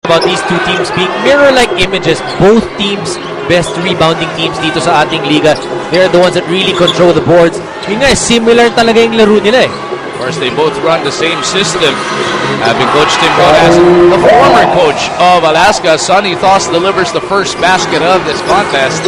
about these two teams being mirror-like images. Both teams, best rebounding teams dito sa ating liga. They're the ones that really control the boards. Yun nga, similar talaga yung laro nila eh. Of course, they both run the same system. Having coached him as the former coach of Alaska, Sonny Thoss delivers the first basket of this contest.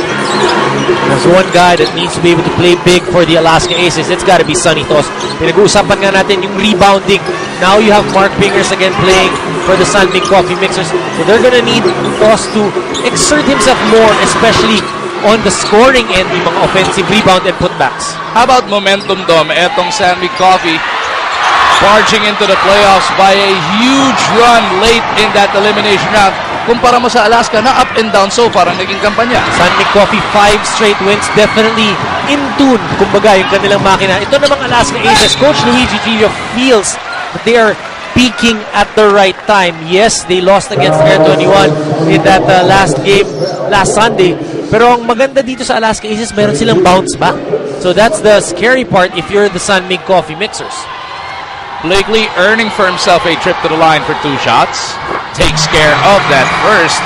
There's one guy that needs to be able to play big for the Alaska Aces. It's got to be Sonny Thoss. Pinag-uusapan nga natin yung rebounding. Now you have Mark Pingers again playing for the San Mig Coffee Mixers. So they're gonna need Thoss to exert himself more, especially on the scoring end, yung mga offensive rebound and putbacks. How about momentum, Dom? Etong San Mig Coffee barging into the playoffs by a huge run late in that elimination round. Kumpara mo sa Alaska na up and down so far ang naging kampanya. San Mig Coffee, 5 straight wins, definitely in tune, kumbaga, yung kanilang makina. Ito namang Alaska Aces, Coach Luigi Gillo feels that they are peaking at the right time. Yes, they lost against Air 21 in that last game last Sunday. Pero ang maganda dito sa Alaska Aces, meron silang bounce back. So that's the scary part if you're the San Mig Coffee Mixers. Blakely earning for himself a trip to the line for 2 shots. Takes care of that first.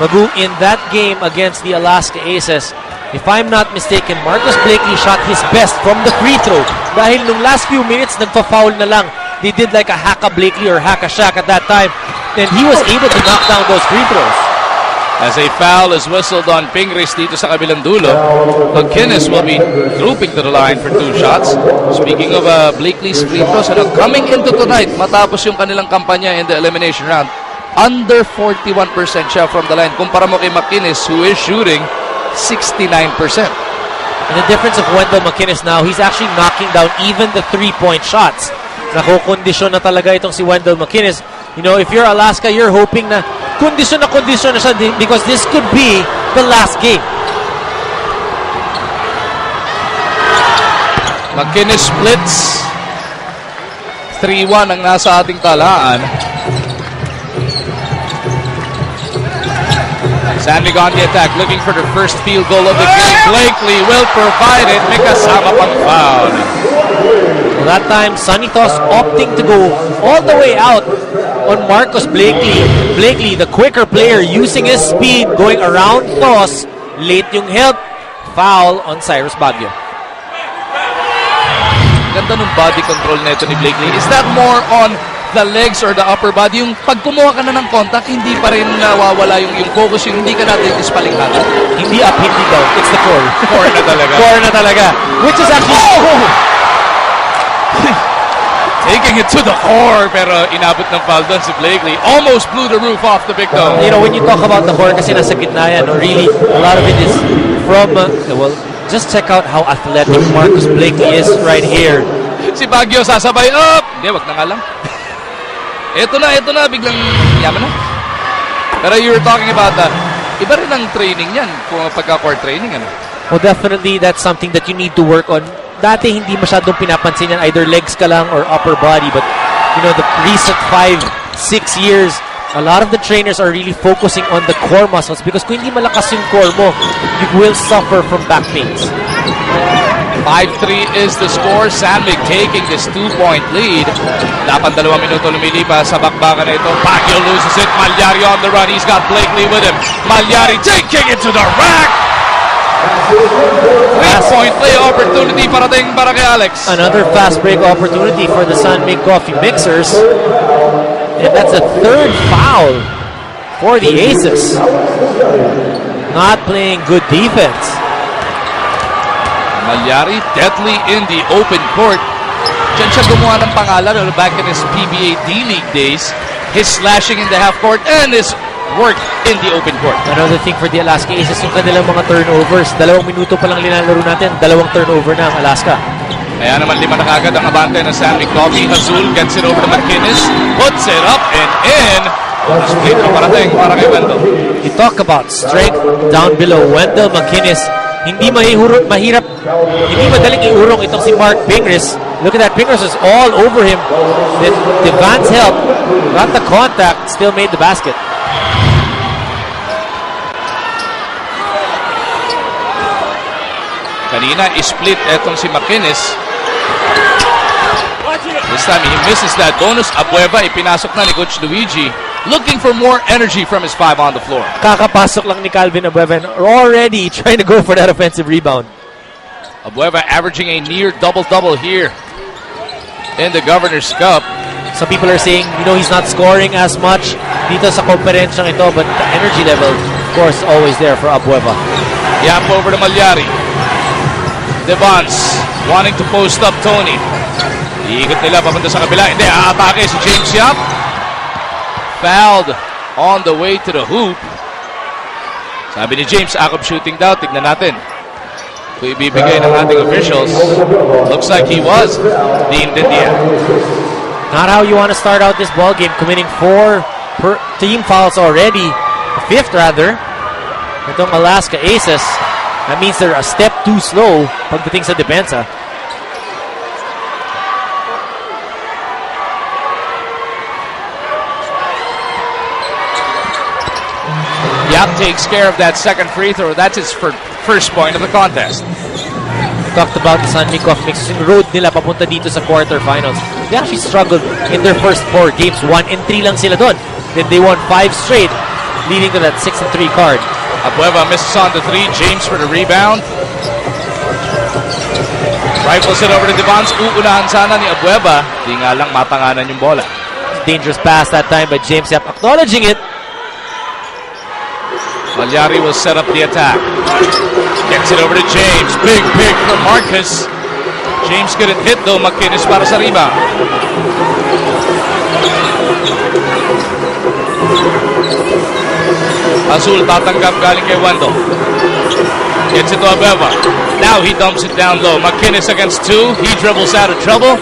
Magu, in that game against the Alaska Aces, if I'm not mistaken, Marcus Blakely shot his best from the free throw. Dahil nung last few minutes, nagpa-foul na lang. They did like a Haka Blakely or Haka Shaq at that time. And he was able to knock down those free throws. As a foul is whistled on Pingris dito sa kabilang dulo, McInnes will be trooping to the line for 2 shots. Speaking of Blakely's free throws, coming into tonight, matapos yung kanilang kampanya in the elimination round, under 41% siya from the line. Kumpara mo kay McInnes, who is shooting 69%. And the difference of Wendell McInnes now, he's actually knocking down even the 3-point shots. Nakukondisyon na talaga itong si Wendell McInnes. You know, if you're Alaska, you're hoping na kondisyon na siya because this could be the last game. McInnes splits. 3-1 ang nasa ating talaan. San Mig on the attack, looking for the first field goal of the game. Blakely will provide it. May kasama pang foul. Well, that time, Sonny Thoss opting to go all the way out on Marcus Blakely. Blakely, the quicker player, using his speed, going around Thoss. Late yung help. Foul on Cyrus Baguio. Ganda ng body control nito ni Blakely. Is that more on the legs or the upper body? Yung pag kumuha ka na ng contact, hindi pa rin nawawala yung focus, yung hindi ka natin ispalinghatan. Hindi up, hindi down. It's the core. Core na talaga. Core na talaga. Which is actually... Taking it to the core, pero inabot ng foul doon si Blakely. Almost blew the roof off the big dome. You know, when you talk about the core, kasi nasa gitna yan, really, a lot of it is from, well, just check out how athletic Marcus Blakely is right here. Si Baguio sasabay up! Hindi, wag na nga lang. Ito na, biglang yaman na. Pero you were talking about that. Iba rin ang training yan, kung pagka-core training, ano? Well, definitely, that's something that you need to work on. Dati, hindi masyadong pinapansin yan, either legs ka lang or upper body. But, you know, the recent 5-6 years, a lot of the trainers are really focusing on the core muscles because kung hindi malakas yung core mo, you will suffer from back pains. 5-3 is the score. San Mig taking this 2-point lead. Dapat 2 minuto lumilipas sa bakbakan na ito. Baguio loses it. Malyari on the run. He's got Blakely with him. Malyari taking it to the rack. 3-point play opportunity parating para kay Alex. Another fast break opportunity for the San Mig Coffee Mixers. And that's a 3rd foul for the Aces. Not playing good defense. Malyari deadly in the open court. Diyan siya gumawa ng pangalan back in his PBA D-League days. His slashing in the half court and his work in the open court. Another thing for the Alaska Aces, yung kanilang mga turnovers. 2 minuto pa lang linalaro natin, 2 turnover na ang Alaska. Kaya naman 5 na kagad ang abante ng San Mig Coffee. Azul gets it over to McInnes. Puts it up and in. Split na parating para kay Wendell. You talk about strength down below. Wendell McInnes, hindi mahirap, hindi madaling iurong itong si Mark Pingris. Look at that, Pingris is all over him. Then Devan's help, got the contact, still made the basket. Kanina, split etong si McInnes. This time, he misses that bonus. Abueva, ipinasok na ni Coach Luigi. looking for more energy from his 5 on the floor. Kakapasok lang ni Calvin Abueva and already trying to go for that offensive rebound. Abueva averaging a near double-double here in the Governor's Cup. Some people are saying, he's not scoring as much dito sa komperensyang ito, but the energy level, of course, always there for Abueva. Yap over to Malyari. Devance wanting to post up Tony. Iikot nila papunta sa kabila. Hindi, aatake si James Yap. Fouled on the way to the hoop. Sabi ni James, akop shooting daw. Tignan natin kung ibibigay ng ating officials. Looks like he was deemed Indian. Not how you want to start out this ball game, committing 4 team fouls already. 5th rather. Itong Alaska Aces. That means they're a step too slow pagdating sa depensa. Yap takes care of that second free throw. That's his first point of the contest. Talked about the San Miguel mix yung road nila papunta dito sa quarterfinals. They actually struggled in their first 4 games. 1-3 lang sila doon. Then they won 5 straight, leading to that 6-3 card. Abueva misses on the 3. James for the rebound. Rifles it over to Devance. Uunahan sana ni Abueva. Di nga lang matanganan yung bola. Dangerous pass that time by James Yap, acknowledging it. Malyari will set up the attack. Gets it over to James. Big pick from Marcus. James couldn't hit though. McInnes para sa rebound. Azul tatanggap galing kay Wendell. Gets it to Abueva. Now he dumps it down low. McInnes against 2. He dribbles out of trouble.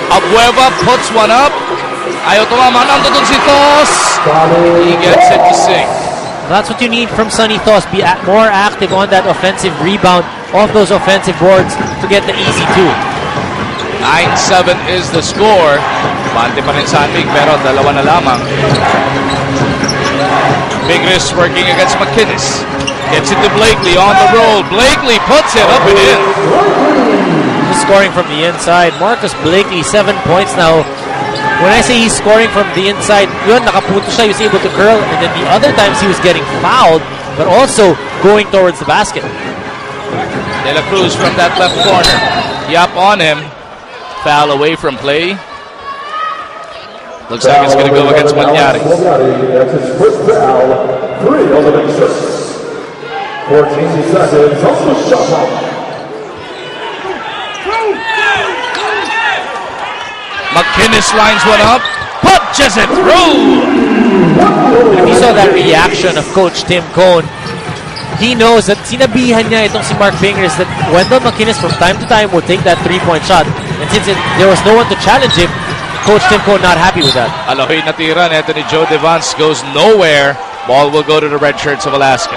Abueva puts one up. Ayaw tumama. Nandun si Tos. He gets it to sink. That's what you need from Sonny Thos. Be more active on that offensive rebound, off those offensive boards to get the easy 2. 9-7 is the score. Bante pa rin Sandig pero dalawa na lamang. Pingris working against McInnes. Gets it to Blakely on the roll. Blakely puts it up and in. He's scoring from the inside. Marcus Blakely, 7 points now. When I say he's scoring from the inside, yun, nakapunto siya, he was able to curl, and then the other times he was getting fouled, but also going towards the basket. De La Cruz from that left corner. Yap on him. Foul away from play. Looks like it's going to go against Malyari. That's his first foul. 3 on the next shot. 14 seconds on the shot clock. McInnes lines one up. Punches it through. If you saw that reaction of Coach Tim Cone, he knows that sinabihan niya itong si Mark Pingris that Wendell McInnes from time to time will take that 3-point shot. And since there was no one to challenge him, Coach Tim Cone not happy with that. Aloy na tira neto ni Joe Devance goes nowhere. Ball will go to the Red Shirts of Alaska.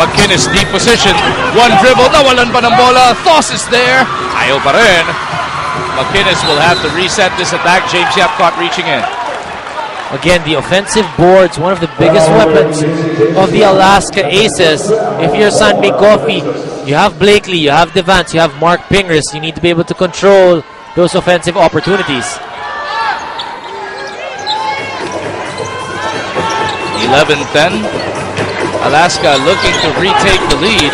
McInnes deep position. One dribble. Nawalan pa ng bola. Thos is there. Ayaw pa rin. McInnes will have to reset this attack. James Yap caught reaching in. Again, the offensive boards, one of the biggest weapons of the Alaska Aces. If you're San Miguel, you have Blakely, you have Devance, you have Mark Pingris. You need to be able to control those offensive opportunities. 11-10. Alaska looking to retake the lead.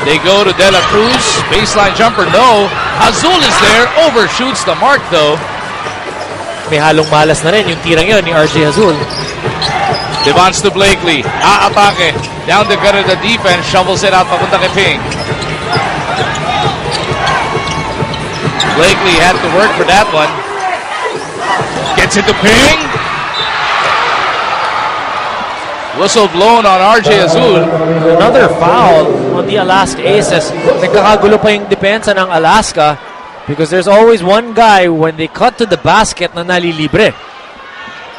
They go to De La Cruz. Baseline jumper, no. Azul is there. Overshoots the mark, though. May halong malas na rin yung tirang yun ni RJ Azul. Devance to Blakely. Aatake. Down the gut of the defense. Shovels it out papunta kay Ping. Blakely had to work for that one. Gets it to Ping. Whistle blown on RJ Azul. Another foul on the Alaska Aces. Nagkakagulo pa yung depensa ng Alaska because there's always one guy when they cut to the basket na nalilibre.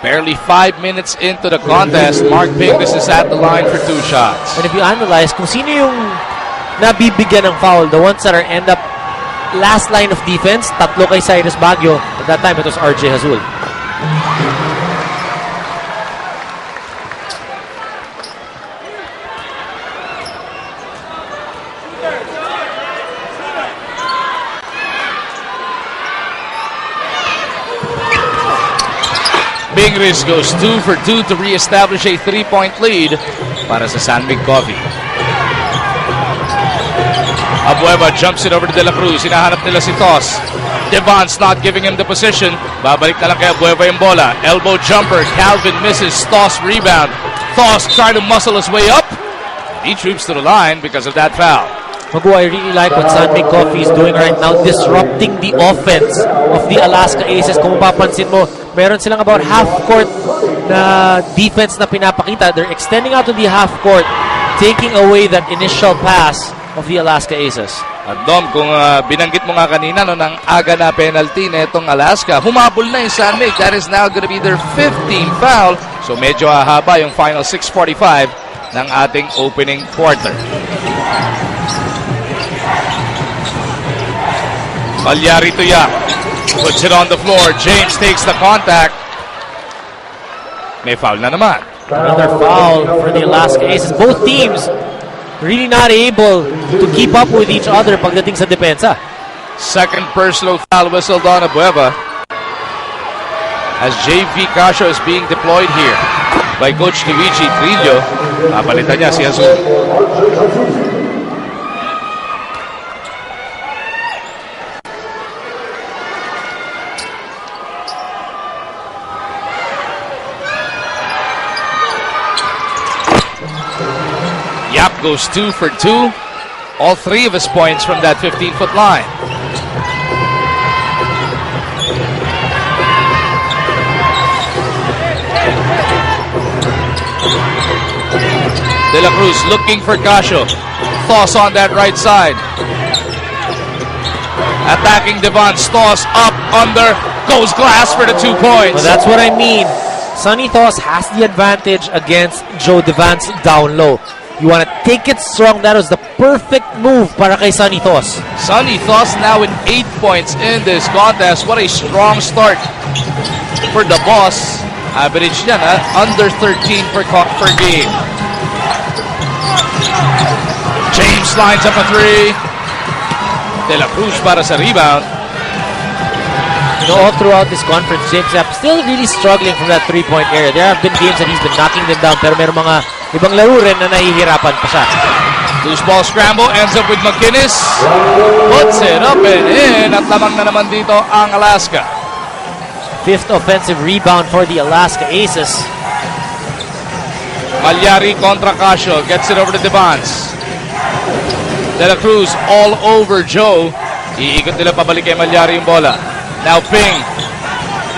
Barely 5 minutes into the contest, Mark Pingris is at the line for 2 shots. And if you analyze kung sino yung nabibigyan ng foul, the ones that are end up last line of defense, tatlo kay Cyrus Baguio. At that time, it was RJ Azul. Pingris goes 2 for 2 to re-establish a 3-point lead para sa San Mig Coffee. Abueva jumps it over to De La Cruz. Hinahanap nila si Toss. Devon's not giving him the position. Babalik na lang kay Abueva yung bola. Elbow jumper. Calvin misses. Toss rebound. Toss trying to muscle his way up. He troops to the line because of that foul. Magu, I really like what San Mig Coffee is doing right now, disrupting the offense of the Alaska Aces. Kung mapapansin mo, meron silang about half-court na defense na pinapakita. They're extending out to the half-court, taking away that initial pass of the Alaska Aces. At Dom, kung binanggit mo nga kanina no, ng aga na penalty na itong Alaska, humabol na yung San Mig. That is now going to be their 15th foul. So medyo hahaba yung final 6:45 ng ating opening quarter. Malyari Tuya puts it on the floor. James takes the contact. May foul na naman. Another foul for the Alaska Aces. Both teams really not able to keep up with each other pagdating sa depensa. Second personal foul whistled on Abueva as JV Casio is being deployed here by Coach Luigi Trillo. Napalitan niya si Azul. Yap goes 2 for 2. All 3 of his points from that 15-foot line. De La Cruz looking for Casio. Toss on that right side. Attacking Devon's toss up, under, goes glass for the 2 points. Well, that's what I mean. Sonny Toss has the advantage against Joe Devance down low. You want to take it strong. That was the perfect move para kay Sonny Toss. Sonny Toss now with 8 points in this contest. What a strong start for the boss. Average niya na under 13 per game. James lines up a 3. De La Cruz para sa rebound. You know, all throughout this conference, James Yap still really struggling from that 3-point area. There have been games that he's been knocking them down, pero meron mga ibang laro rin na nahihirapan pa siya. Loose ball scramble, ends up with McInnes. Puts it up and in. At lamang na naman dito ang Alaska. 5th offensive rebound for the Alaska Aces. Malyari kontra Casio. Gets it over to Devance. De La Cruz all over Joe. Iikot nila pabalik kay Malyari yung bola. Now Ping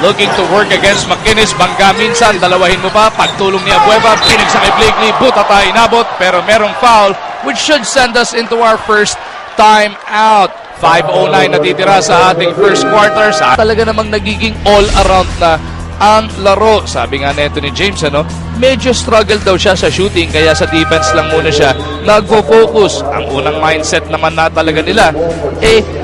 looking to work against McInnes. Bangga minsan, dalawahin mo pa. Pagtulong ni Abueva, pinig sa kay Blakely. Buta tayo inabot, pero merong foul which should send us into our first time out. 5:09 natitira sa ating first quarter. Talaga namang nagiging all-around na ang laro. Sabi nga neto ni James, medyo struggle daw siya sa shooting, kaya sa defense lang muna siya nagfo-focus. Ang unang mindset naman na talaga nila,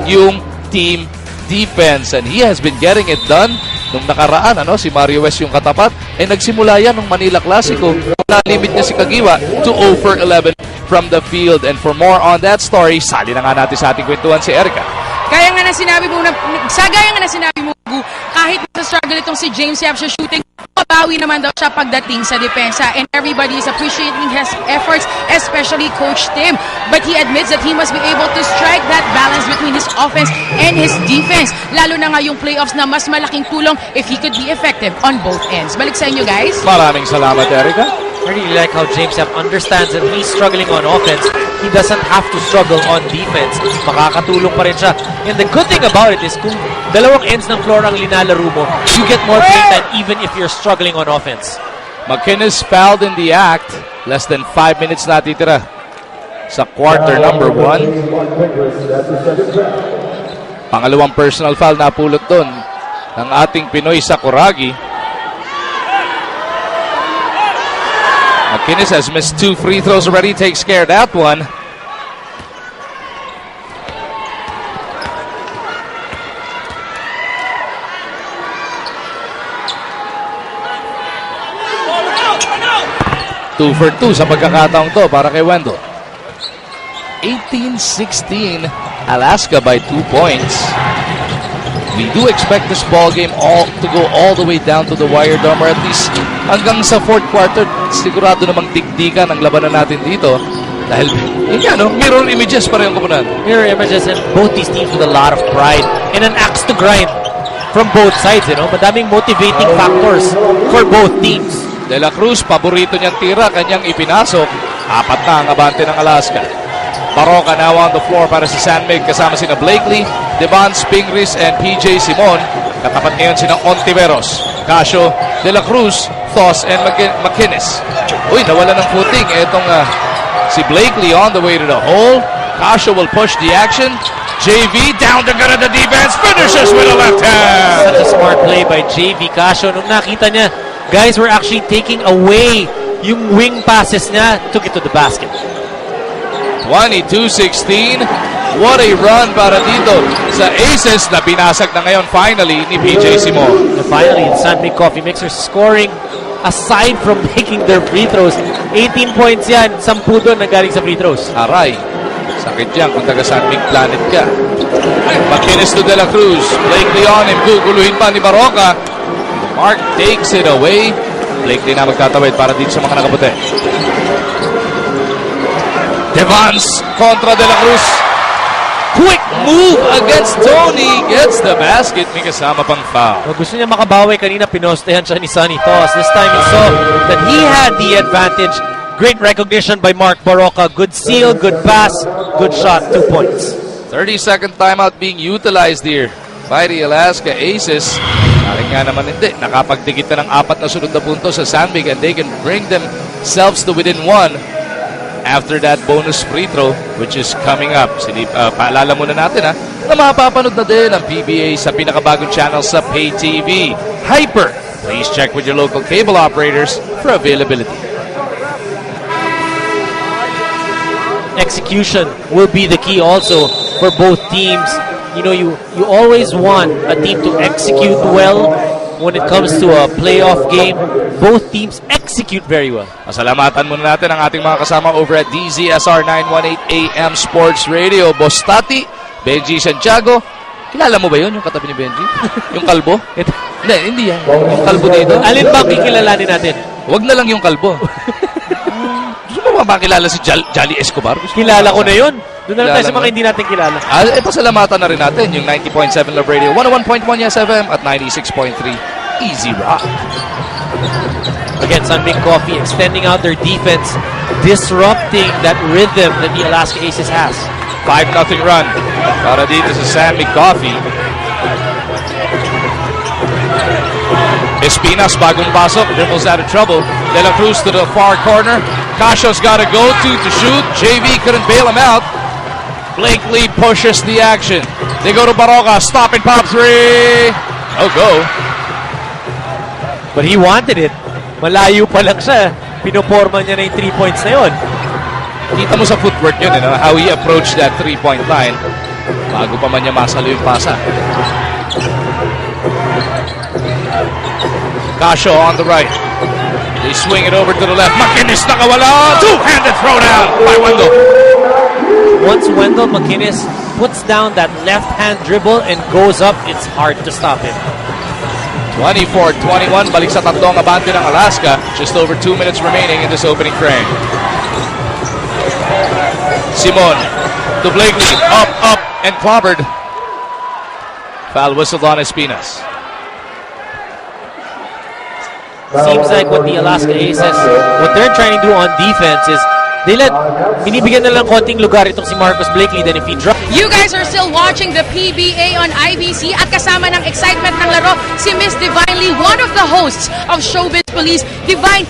yung team defense, and he has been getting it done. Nung nakaraan, si Mario West yung katapat, nagsimula yan nung Manila Clasico. Na-limit niya si Kagiwa to 0 for 11 from the field. And for more on that story, sali na nga natin sa ating kwentuhan si Erica. Gaya nga na sinabi mo, kahit sa struggle itong si James Yap sa shooting, mabawi naman daw siya pagdating sa depensa, and everybody is appreciating his efforts, especially Coach Tim. But he admits that he must be able to strike that balance between his offense and his defense. Lalo na nga yung playoffs na mas malaking tulong if he could be effective on both ends. Balik sa inyo, guys. Maraming salamat, Erica. I really like how James Yap understands that he's struggling on offense. He doesn't have to struggle on defense. Makakatulong pa rin siya. And the good thing about it is kung dalawang ends ng floor ang linalaro mo, you get more play time even if you're struggling on offense. McInnes fouled in the act. Less than 5 minutes natitira sa quarter number 1. Pangalawang personal foul na pulot doon ng ating Pinoy Sakuragi. McInnes has missed 2 free throws already, takes care of that one. Two for 2 sa pagkakataong to para kay Wendell. 18-16, Alaska by 2 points. we do expect this ball game to go all the way down to the wire, Dom, or at least hanggang sa fourth quarter. Sigurado namang digdigan ang labanan natin dito. Dahil, yun nga, no? Mirror images pa rin ang kupunan. Mirror images, and both these teams with a lot of pride and an axe to grind from both sides, you know. Madaming motivating factors for both teams. De La Cruz, paborito niyang tira, kanyang ipinasok. 4 na ang abante ng Alaska. Baroka now on the floor para sa San Mig, kasama sina Blakely, Devon Spingris, and PJ Simon. Katapat ngayon sina Ontiveros, Casio, De La Cruz, Thos, and McInnes. Uy, nawala ng footing. Etong si Blakely on the way to the hole. Casio will push the action. JV down to good at the defense. Finishes with a left hand. Such a smart play by JV Casio. Nung nakita niya, guys were actually taking away yung wing passes niya, took it to the basket. 22-16. What a run para dito sa Aces na binasag na ngayon finally ni PJ Simon. And finally, the San Mig Coffee Mixers scoring aside from making their free throws. 18 points yan, 10 doon na galing sa free throws. Aray, sakit yan kung taga San Mig Planet ka. McInnes to De La Cruz. Blakely on him, guguluhin pa ni Baroka. Mark takes it away. Blakely na magtatawid para dito sa mga nakaputi. Devons kontra De La Cruz. Quick move against Tony. Gets the basket. May kasama pang foul. Well, gusto niya makabawi. Kanina pinostehan siya ni Sonny Thos. This time he saw that he had the advantage. Great recognition by Mark Baroka. Good seal, good pass, good shot. 2 points. 30-second timeout being utilized here by the Alaska Aces. Bakit nga naman hindi? Nakapagdikit na ng 4 na sunod na punto sa San Mig, and they can bring themselves to within 1 after that bonus free throw, which is coming up. Paalala muna natin na mapapanood na din ang PBA sa pinakabagong channel sa Pay TV, Hyper. Please check with your local cable operators for availability. Execution will be the key also for both teams. You know, you always want a team to execute well when it comes to a playoff game. Both teams execute very well. Pasalamatan muna natin ang ating mga kasama over at DZSR 918 AM Sports Radio. Boss Tati, Benji Santiago. Kilala mo ba yun, yung katabi ni Benji? Yung kalbo? Hindi yan. Yung kalbo dito. Alin ba kikilalanin natin? Huwag na lang yung kalbo. Gusto mo ba makilala si Jolly Escobar? Kilala ko na yun. Doon na lang tayo sa mga hindi natin kilala. Pasalamatan na rin natin yung 90.7 Love Radio, 101.1 Yes FM at 96.3 Easy Rock. Again, San Mig Coffee extending out their defense, disrupting that rhythm that the Alaska Aces has. 5-0 run para dito sa San Mig Coffee. Espinas, bagong pasok, dribbles out of trouble. De La Cruz to the far corner. Casio's got to go to shoot. JV couldn't bail him out. Blakely pushes the action. They go to Baroka. Stop and pop three. No go. But he wanted it. Malayo pa lang siya. Pinoporma niya na yung 3 points na yun. Kita mo sa footwork yun, how he approached that 3-point line bago pa man niya masalo yung pasa. Casio on the right. They swing it over to the left. McInnes nakawala. Two-handed throw down by Wendell. Once Wendell McInnes puts down that left-hand dribble and goes up, it's hard to stop him. 24-21. Balik sa tatlong abante ng Alaska. Just over 2 minutes remaining in this opening frame. Simon to Blakely. Up, and clobbered. Foul whistled on Espinas. Seems like what the Alaska Aces, what they're trying to do on defense is binibigyan na lang konting lugar itong si Marcus Blakely, then if he drops. You guys are still watching the PBA on IBC at kasama ng excitement ng laro si Miss Divinely, one of the hosts of Showbiz Police. Divine,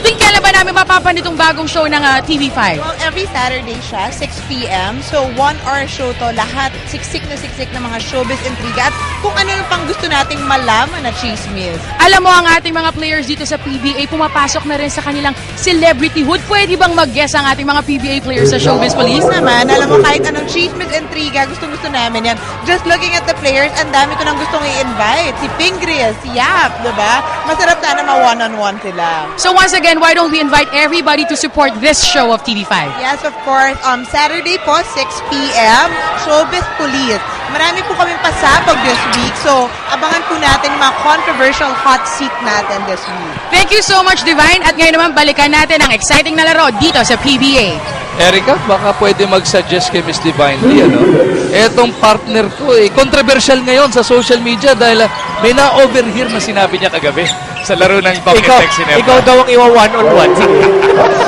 kailan ba namin mapapanood itong bagong show ng TV5? Well, every Saturday siya, 6 p.m. So, 1-hour show to. Lahat, siksik na mga showbiz intriga. At kung ano yung pang gusto nating malaman na chismis. Alam mo, ang ating mga players dito sa PBA, pumapasok na rin sa kanilang celebrityhood. Pwede bang mag-guess ang ating mga PBA players sa Showbiz Police? Naman, alam mo, kahit anong chismis intriga, gusto namin yan. Just looking at the players, ang dami ko nang gustong i-invite. Si Pingris, si Yap, diba? Masarap sana ma-one-on-one sila. So once again, why don't we invite everybody to support this show of TV5? Yes, of course. Saturday po, 6 p.m. Showbiz Police. marami po kaming pasabog this week. So, abangan po natin yung mga controversial hot seat natin this week. Thank you so much, Divine. At ngayon naman, balikan natin ang exciting na laro dito sa PBA. Erica, baka pwede mag-suggest kay Miss Divinely, ano? Etong partner ko, controversial ngayon sa social media dahil may na-overhear na sinabi niya kagabi sa laro ng Talk and Text in Ikaw daw ang iwa one-on-one.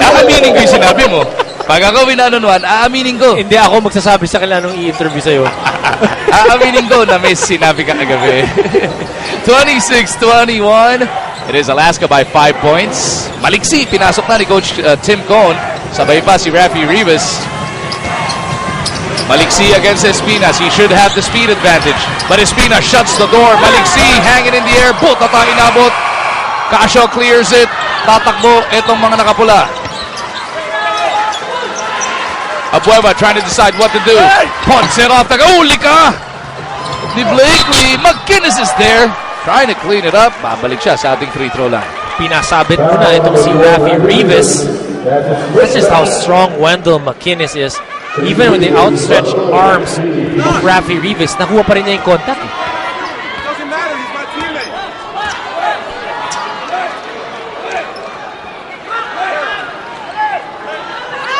Aaminin ko yung sinabi mo. Pag ako one-on-one, aaminin ko. Hindi ako magsasabi sa kailan nung i-interview sa'yo. Aaminin ko na may sinabi ka kagabi. 26-21. It is Alaska by 5 points. Maliksi, pinasok na ni Coach Tim Cone. Sabay pa si Rafi Rivas. Maliksi against Espinas. He should have the speed advantage. But Espinas shuts the door. Maliksi hanging in the air. Butata inabot. Casio clears it. Tatakbo itong mga nakapula. Abueva trying to decide what to do. Punts it off. Uli ka! Ni Blakely. McGinnis is there. Trying to clean it up. Babalik siya sa ating free throw line. Pinasabit muna itong si Rafi Rivas. That's just how strong Wendell McInnes is. Even with the outstretched arms of Rafi Rivas, nakuha pa rin niya yung contact. Doesn't matter, he's my teammate.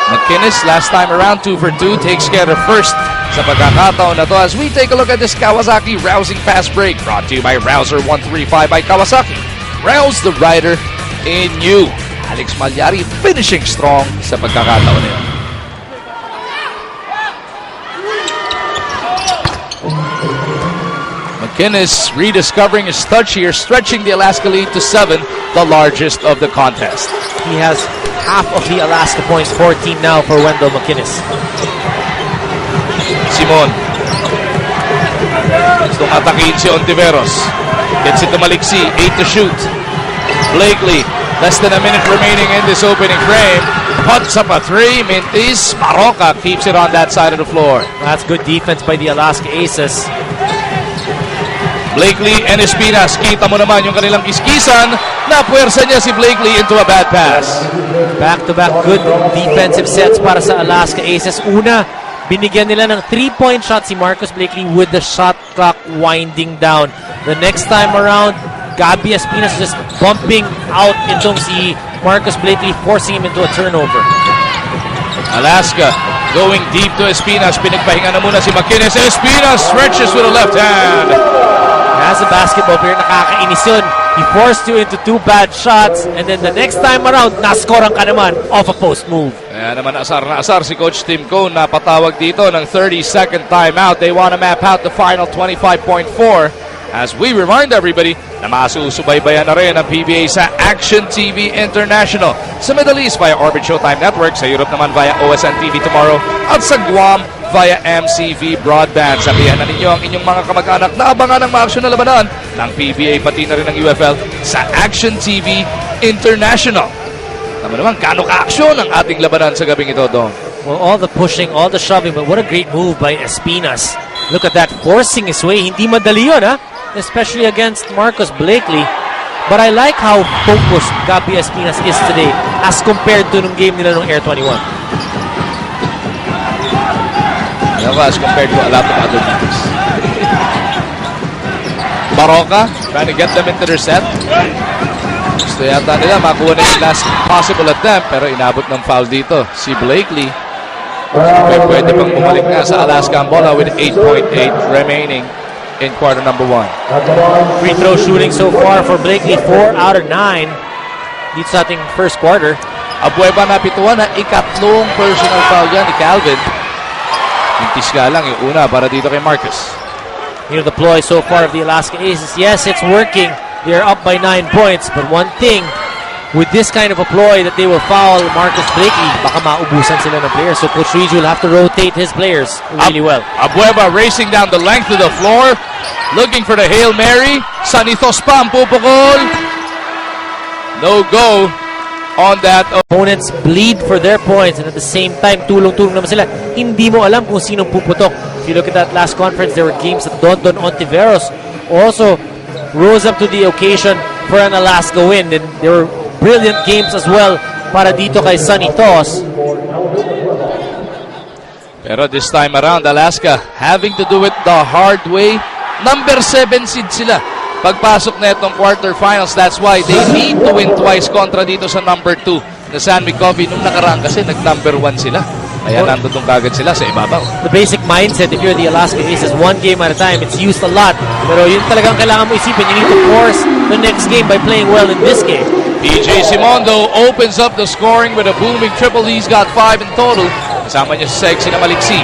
McInnes, last time around, 2 for 2, takes care of first sa pagkakataon na to as we take a look at this Kawasaki rousing fast break brought to you by Rouser 135 by Kawasaki. Rouse the rider in you. Alex Malyari finishing strong sa pagkakataon na yun. McInnes rediscovering his touch here, stretching the Alaska lead to 7, the largest of the contest. He has half of the Alaska points, 14 now for Wendell McInnes. Simon. Gustong atakin si Ontiveros. Gets it to Maliksi, 8 to shoot. Blakely, less than a minute remaining in this opening frame. Puts up a 3. Mintis. Maroka keeps it on that side of the floor. That's good defense by the Alaska Aces. Blakely and Espinas. Kita mo naman yung kanilang kiskisan. Napuwersa niya si Blakely into a bad pass. Back-to-back good defensive sets para sa Alaska Aces. Una, binigyan nila ng 3-point shot si Marcus Blakely with the shot clock winding down. The next time around, Gabi Espinas just bumping out itong si Marcus Blakely, forcing him into a turnover. Alaska going deep to Espinas. Pinagpahinga na muna si McInnes. Espinas stretches with a left hand. As a basketball player, nakakainis yun. He forced you into 2 bad shots, and then the next time around, naskoran ka naman off a post move. Kaya naman asar na asar si Coach Tim Cone. Napatawag dito ng 30-second timeout. They want to map out the final 25.4 as we remind everybody na masusubaybayan na rin ang PBA sa Action TV International. Sa Middle East via Orbit Showtime Network, sa Europe naman via OSN TV tomorrow, at sa Guam via MCV Broadband. Sabihan na ninyo ang inyong mga kamag-anak na abangan ang maaksyon na labanan ng PBA pati na rin ng UFL sa Action TV International. Naman naman, gaano ka-aksyon ang ating labanan sa gabing ito, Dong? Well, all the pushing, all the shoving, but what a great move by Espinas. Look at that, forcing his way. Hindi madali yun, ha? Especially against Marcus Blakely. But I like how focused Gabi Espinas is today as compared to nung game nila nung Air 21. As compared to a lot of other teams. Baroka trying to get them into their set. Gusto yata nila makuha na yung last possible attempt pero inabot ng foul dito. Si Blakely pwede pang bumalik nga sa Alaska ang bola with 8.8 remaining in quarter number 1. Free throw shooting so far for Blakely, 4 out of 9 dito sa ating first quarter. Abueva na pituan na ikatlong personal foul yan ni Calvin. Intis nga lang yung una para dito kay Marcus. You know, the ploy so far of the Alaska Aces, yes, it's working. They're up by 9 points. But one thing, with this kind of a ploy that they will foul Marcus Blakely, baka maubusan sila ng players. So Coach Riju will have to rotate his players really well. Abueva racing down the length of the floor, looking for the Hail Mary. Sanitos pa ang pupukol. No go on that. Opponents bleed for their points, and at the same time, tulong-tulong naman sila. Hindi mo alam kung sinong puputok. If you look at that last conference, there were games that Don Ontiveros also rose up to the occasion for an Alaska win. And there were brilliant games as well para dito kay Sunny Toss. Pero this time around, Alaska having to do it the hard way. Number 7 seed sila. Pagpasok na itong quarterfinals, that's why they need to win twice kontra dito sa number 2 na San Miguel Coffee. Nung nakaraan kasi nag-number 1 sila. Kaya nandun kagad sila sa ibabaw. The basic mindset, if you're the Alaska Aces, one game at a time, it's used a lot. Pero yun talagang kailangan mo isipin. You need to force the next game by playing well in this game. PJ Simondo opens up the scoring with a booming triple. He's got 5 in total. Kasama niya sa sexy na Maliksi.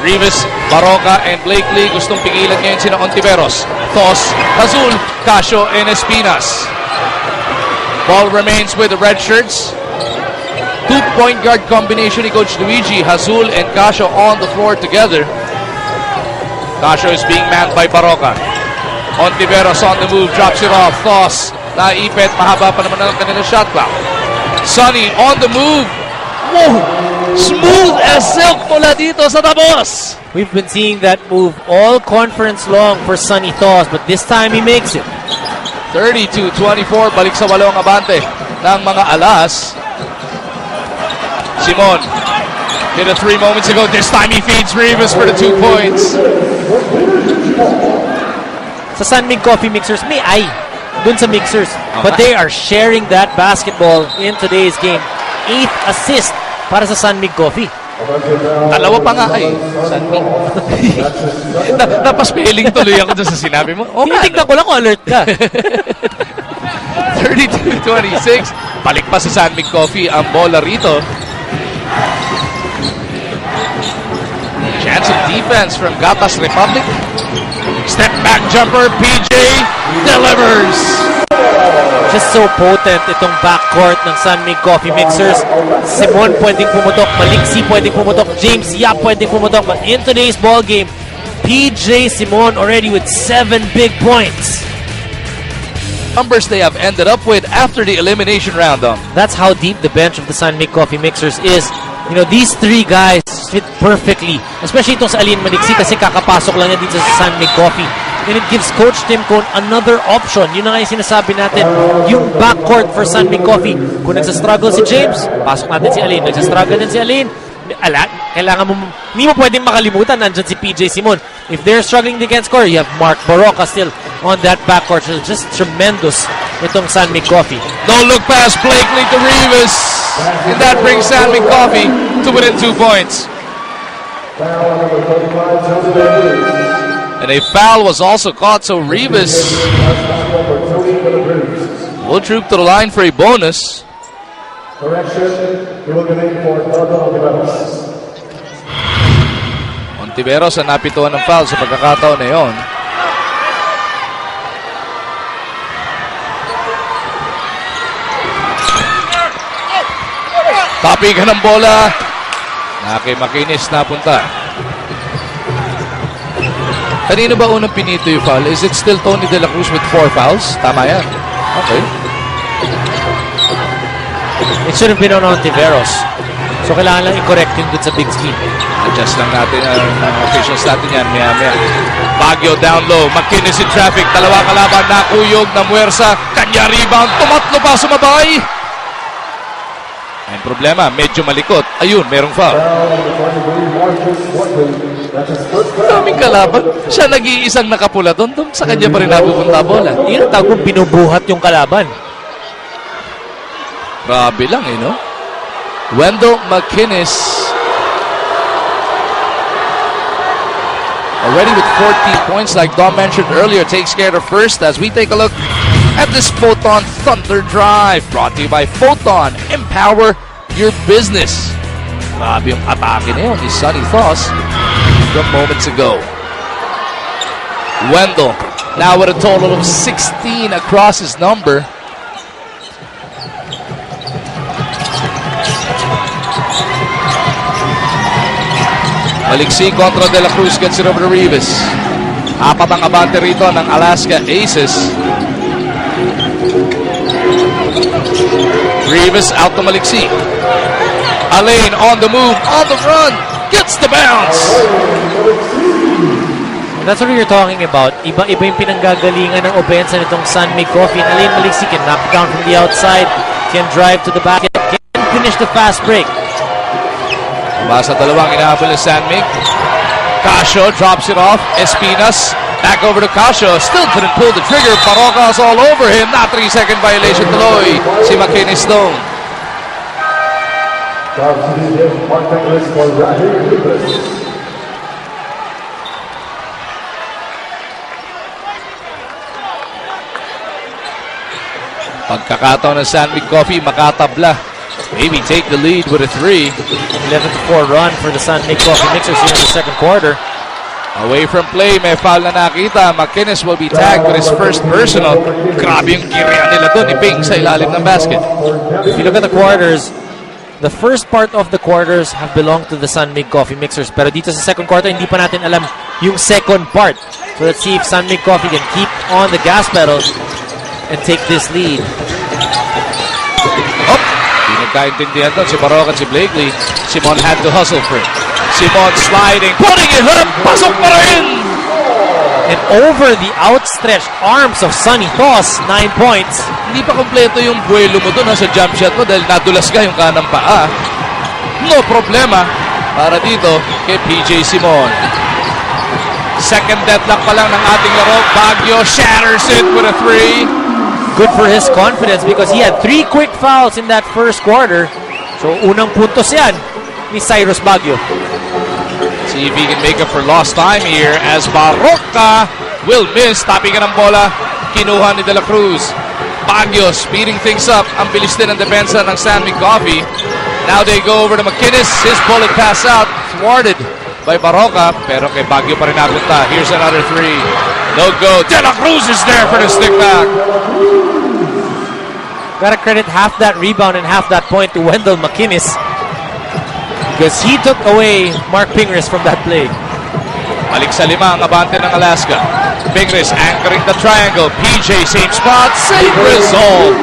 Rivas, Baroka, and Blakely gustong pigilan ngayon sina Ontiveros. Tos, Azul, Casio, and Espinas. Ball remains with the red shirts. 2-point guard combination ni Coach Luigi. Hazul and Casio on the floor together. Casio is being manned by Baroka. Ontiveros on the move, drops it off. Tos, naipit, mahaba pa naman ang kanilang shot clock. Sonny on the move. Whoa! Smooth as silk mula dito sa tabos. We've been seeing that move all conference long for Sonny Tos, but this time he makes it. 32-24, balik sa walong abante ng mga Alas. Simon hit a 3 moments ago. This time he feeds Rivas for the 2 points. Sa San Mig Coffee Mixers, may ay dun sa Mixers. But they are sharing that basketball in today's game. 8th assist para sa San Mig Coffee. Dalawa pa nga ay. San Mig. Napaspelling tuloy ako dun sa sinabi mo. Tinitignan ko lang kung alert ka. 32-26. Balik pa sa San Mig Coffee ang bola rito. Chance of defense from Gatas Republic. Step back jumper, PJ delivers. Just so potent itong backcourt ng San Mig Coffee Mixers. Simon pwedeng pumutok, Maliksi pwedeng pumutok, James Yap pwedeng pumutok. But in today's ball game, PJ Simon already with 7 big points. Numbers they have ended up with after the elimination round. That's how deep the bench of the San Mig Coffee Mixers is. You know, these 3 guys fit perfectly. Especially itong sa Alin Maliksi kasi kakapasok lang niya dito sa San Mig Coffee. And it gives Coach Tim Cone another option. Yun na nga yung sinasabi natin. Yung backcourt for San Mig Coffee. Kung nagsastruggle si James, pasok natin si Alin. Nagsastruggle din si Alin. Kailangan mo, hindi mo pwedeng makalimutan, nandyan si PJ Simon. If they're struggling, they can't score. You have Mark Baroka still on that backcourt. So just tremendous itong San Mig Coffee. No look pass, Blakely to Rivas. And that brings San Mig Coffee to within 2 points. And a foul was also caught, so Rivas will troop to the line for a bonus. Ontiveros ang napituan ng foul sa pagkakataon na yon. Topping ka ng bola. Naki Makinis napunta. Kanino ba unang pinito yung foul? Is it still Tony De La Cruz with 4 fouls? Tama yan. Okay. It should have been on Ontiveros. So kailangan lang i-correct yun dun sa big screen. Adjust lang natin ang officials natin yan. Maya-maya. Baguio down low. Makinis in traffic. Dalawa kalaban. Nakuyog na Muersa. Kanya rebound. Tumatlo pa. Sumabay. Ang problema, medyo malikot. Ayun, merong foul. Daming kalaban. Siya nag-iisang nakapula doon. Sa kanya pa rin napupunta bola. Yung tagong binubuhat yung kalaban. Grabe lang no? Wendell McInnes already with 14 points like Dom mentioned earlier, takes care of first as we take a look at this Photon Thunder Drive brought to you by Photon. Empower your business. Grabe yung atake na yun ni Sonny Tos from moments ago. Wendell now with a total of 16 across his number. Maliksi kontra De La Cruz gets it over to Rivas. Apat ang abante rito ng Alaska Aces. Rivas out to Maliksi. Alain on the move, on the run, gets the bounce. That's what you're talking about. Iba-iba yung pinanggagalingan ng opensa nitong San Mig Coffee. And Alain Maliksi can knock down from the outside, can drive to the basket, can finish the fast break. Basa dalawang inahabol ni Sanmig. Casio drops it off. Espinas back over to Casio. Still couldn't pull the trigger. Parocas all over him. Not 3-second violation tuloy. Si McKinney Stone. Pagkakataon ng Sanmig Coffee, makatabla. Maybe take the lead with a 3. 11-4 run for the Sanmig Coffee Mixers here in the second quarter. Away from play, may foul na nakita. McInnes will be tagged with his first personal. Grabe yung kiriya nila doon ni Ping sa ilalim ng basket. If you look at the quarters, the first part of the quarters have belonged to the Sanmig Coffee Mixers. Pero dito sa second quarter, hindi pa natin alam yung second part. So let's see if Sanmig Coffee can keep on the gas pedal and take this lead. Hindi nagkaintindihan doon si Barok at si Blakely. Simon had to hustle for it. Simon sliding, putting it up, pasok pa rin! And over the outstretched arms of Sonny Toss, 9 points. Hindi pa kompleto yung buwelo mo doon sa jump shot mo dahil nadulas ka yung kanang paa. No problema para dito kay PJ Simon. Second deadlock pa lang ng ating laro. Baguio shatters it with a 3. Good for his confidence because he had 3 quick fouls in that first quarter. So unang puntos yan ni Cyrus Baguio. See if he can make up for lost time here as Barroca will miss. Tapping ng bola. Kinuha ni De La Cruz. Baguio speeding things up. Ang bilis din ang depensa ng Sanmig Coffee. Now they go over to McInnes. His bullet pass out. Thwarted by Barroca. Pero kay Baguio pa rin napunta. Here's another 3. No go. De La Cruz is there for the stick back. Gotta credit half that rebound and half that point to Wendell McInnes because he took away Mark Pingris from that play. Balik sa 5 ang abante ng Alaska. Pingris anchoring the triangle. PJ same spot. Same result.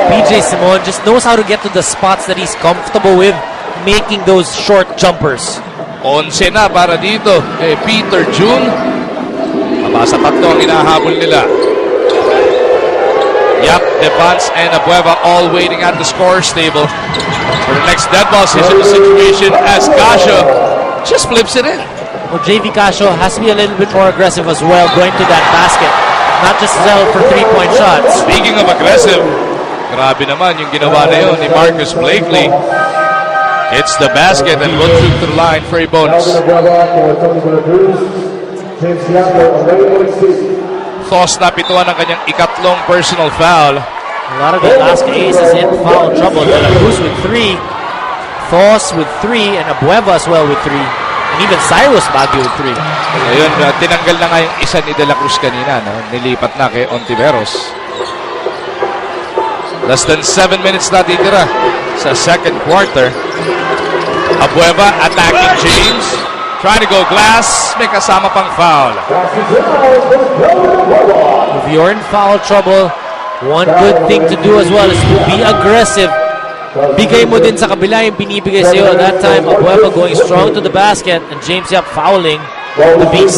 PJ Simon just knows how to get to the spots that he's comfortable with, making those short jumpers. 11 na para dito kay Peter June. Mabasa 3 ang inahabol nila. Yap, Devance and Abueva all waiting at the scorer's table for the next dead ball situation as Casio just flips it in. Well, JV Casio has to be a little bit more aggressive as well, going to that basket, not just settle for 3-point shots. Speaking of aggressive, grabe naman yung ginawa na yun ni Marcus Blakely. Hits the basket and will shoot to the line for a bonus. Thos na pituan ng kanyang ikatlong personal foul. A lot of the Alaska Aces in foul trouble. De La Cruz with 3, Thos with 3, and Abueva as well with 3. And even Cyrus Baguio with 3. Ayun, tinanggal na nga yung isa ni De La Cruz kanina. No? Nilipat na kay Ontiveros. Less than 7 minutes na titira sa second quarter. Abueva attacking James. Trying to go glass. May kasama pang foul. If you're in foul trouble, one good thing to do as well is to be aggressive. Bigay mo din sa kabila yung binibigay sa'yo. That time, Abueva going strong to the basket and James Yap fouling the beast.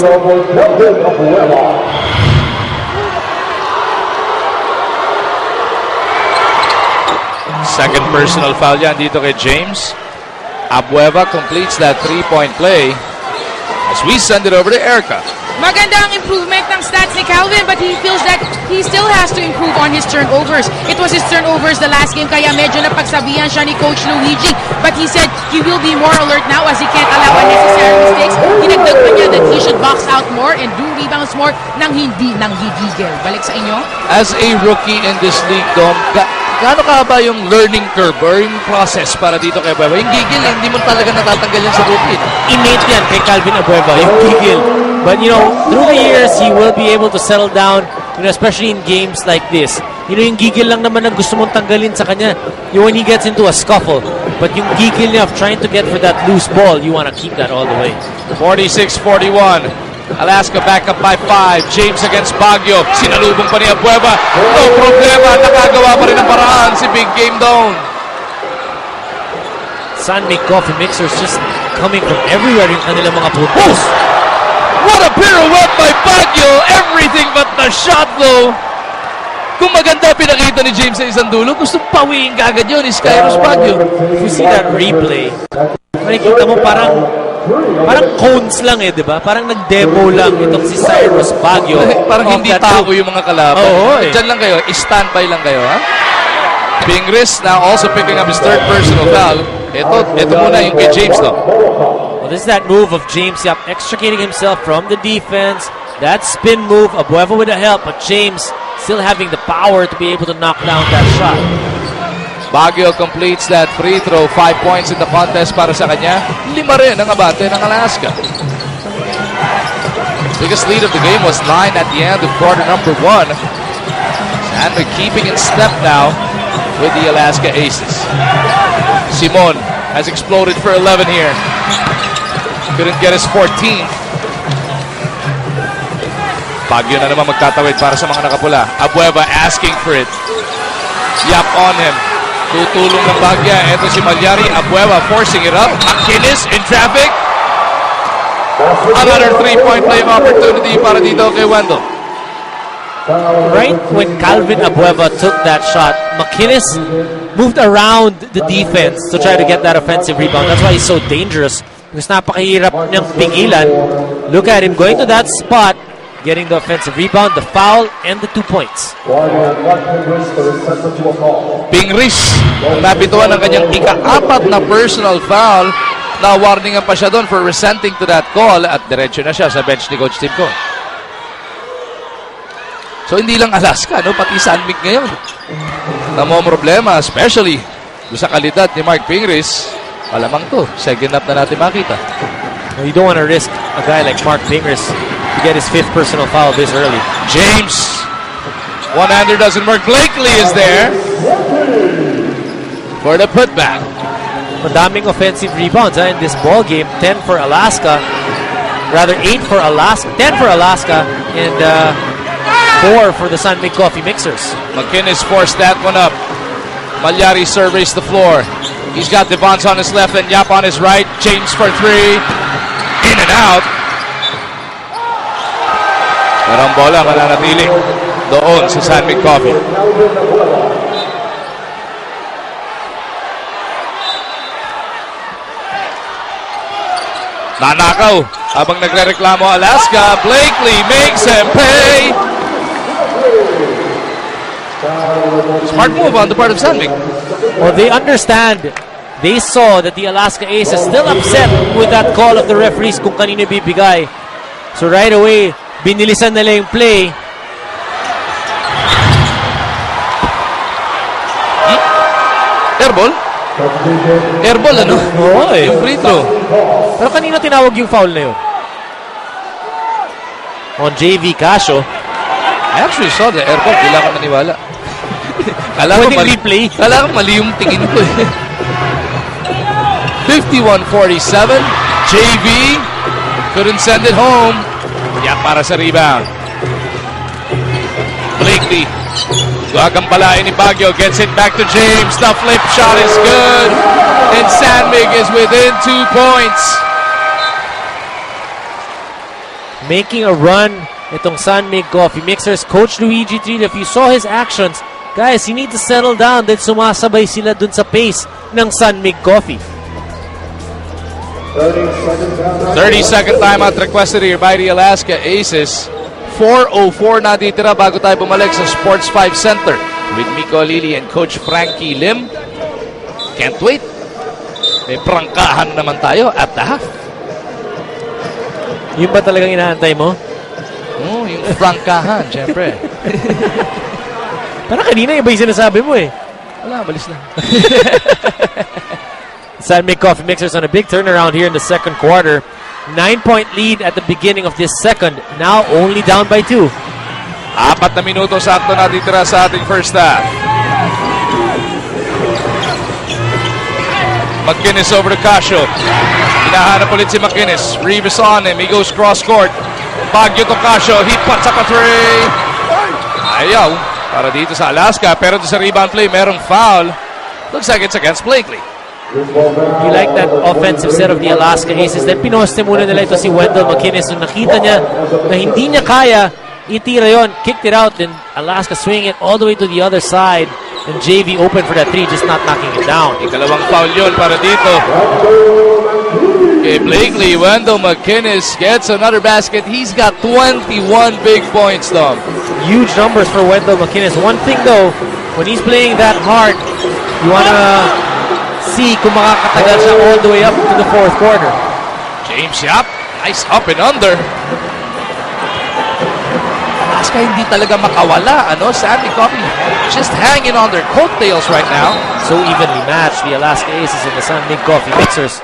Second personal foul yan dito kay James. Abueva completes that 3-point play as we send it over to Erica. Maganda ang improvement ng stats ni Calvin, but he feels that he still has to improve on his turnovers. It was his turnovers the last game, kaya medyo napagsabihan siya ni Coach Luigi. But he said he will be more alert now as he can't allow unnecessary mistakes. Dinagdag pa niya that he should box out more and do rebounds more nang hindi nang gigigil. Balik sa inyo. As a rookie in this league, Dom, gaano kahaba yung learning curve or yung process para dito kay Abueva? Yung gigil, hindi mo talaga natatanggal yan sa rookie. Innate yan kay Calvin Abueva, yung gigil. But you know, through the years, he will be able to settle down, you know, especially in games like this. You know, yung gigil lang naman ang gusto mong tanggalin sa kanya. You when he gets into a scuffle. But yung gigil niya of trying to get for that loose ball, you want to keep that all the way. 46-41. Alaska back up by 5. James against Baguio. Sinalubong pa ni Abueva. No problema. Nakagawa pa rin ang paraan si Big Game Down. Sanmig Coffee Mixers just coming from everywhere yung kanilang mga puntos. What a pirouette by Baguio. Everything but the shot though. Kung maganda pinakita ni James sa isang dulo, gusto pawiin ka agad yun ni Cyrus Baguio. If you see that replay, nakikita mo parang cones lang di ba? Parang nag-demo lang itong si Cyrus Baguio. Parang hindi tao yung mga kalaban. Oo, Diyan lang kayo, standby lang kayo, ha? Pingris now also picking up his third personal foul. Ito muna yung kay James, no? Well, this is that move of James Yap extricating himself from the defense. That spin move, Abueva with the help, but James still having the power to be able to knock down that shot. Baguio completes that free throw. 5 points in the contest para sa kanya. 5 rin ang abate ng Alaska. Biggest lead of the game was 9 at the end of quarter number 1. And they're keeping in step now with the Alaska Aces. Simon has exploded for 11 here. Couldn't get his 14th. Baguio na naman magtatawid para sa mga nakapula. Abueva asking for it. Yap on him. Tutulong ng Bagya. Ito si Malyari. Abueva forcing it up. Akinis in traffic. Another 3-point playing opportunity para dito kay Wendell. Right when Calvin Abueva took that shot, McInnes moved around the defense to try to get that offensive rebound. That's why he's so dangerous. Because napakahirap niyang pigilan. Look at him going to that spot, getting the offensive rebound, the foul, and the 2 points. Pingris, napituan ng kanyang ika-4 na personal foul. Na-warningan pa siya doon for resenting to that call at diretso na siya sa bench ni Coach Tim Cone. So hindi lang Alaska, no? Pati San Mig ngayon. Namang problema, especially sa kalidad ni Mark Pingris. Malamang to, second up na natin makita. Well, you don't want to risk a guy like Mark Pingris to get his 5th personal foul this early. James, one-hander doesn't work. Blakely is there for the putback. Madaming offensive rebounds in this ball game. 10 for Alaska. Rather 8 for Alaska, 10 for Alaska, and 4 for the San Mig Coffee Mixers. McInnes forced that one up. Malyari surveys the floor. He's got Devons on his left and Yap on his right. James for 3. In and out. Pero ang bola mananatili doon sa San Mig Coffee. Nanakaw habang nagrereklamo Alaska. Blakely makes him pay. Smart move on the part of San Mig. Well, they understand. They saw that the Alaska Ace is still upset with that call of the referees kung kanino bibigay. So right away, binilisan nila yung play. Airball? Airball, ano? Oo, Yung free throw. Pero kanino tinawag yung foul na yun? On JV Casio. I actually saw the airball. Hindi lang ako naniwala. Pwedeng replay. Kala ko mali yung tingin ko. 51-47. JV couldn't send it home. Yan para sa rebound. Blakely. Gagampalain ni Baguio. Gets it back to James. The flip shot is good. And San Mig is within 2 points. Making a run itong San Mig Coffee Mixers. Coach Luigi Trillo, if you saw his actions, guys, you need to settle down dahil sumasabay sila dun sa pace ng San Mig Coffee. 30-second timeout requested here by the Alaska Aces. 4:04 na ditira bago tayo bumalik sa Sports 5 Center with Miko Lili and Coach Frankie Lim. Can't wait. May prangkahan naman tayo at the half. Yun ba talagang inaantay mo? Oh, yung prangkahan, syempre. Parang kanina iba yung sinasabi mo eh. Wala, balis lang. San Mig Coffee Mixers on a big turnaround here in the second quarter. 9-point lead at the beginning of this second. Now only down by 2. 4 na minuto sakto na ditira sa ating first half. McInnes over to Casio. Hinahanap ulit si McInnes. Reeves on him. He goes cross court. Baguio to Casio. He puts up a 3. Ayaw. Para dito sa Alaska. Pero sa rebound play, merong foul. Looks like it's against Blakely. You like that offensive set of the Alaska Aces. Then pinoste muna nila ito si Wendell McInnes. Nung nakita niya na hindi niya kaya itira yon, kicked it out. Then Alaska swing it all the way to the other side. And JV open for that 3, just not knocking it down. Ikalawang foul yun para dito. Okay, Blakely, Wendell McKinnis gets another basket. He's got 21 big points, Dom. Huge numbers for Wendell McKinnis. One thing though, when he's playing that hard, you want to see kung makakatagal siya all the way up to the fourth quarter. James Yap, nice up and under. Alaska hindi talaga makawala, ano? Sammy Coffee just hanging on their coattails right now. So evenly matched, the Alaska Aces and the San Mig Coffee Mixers.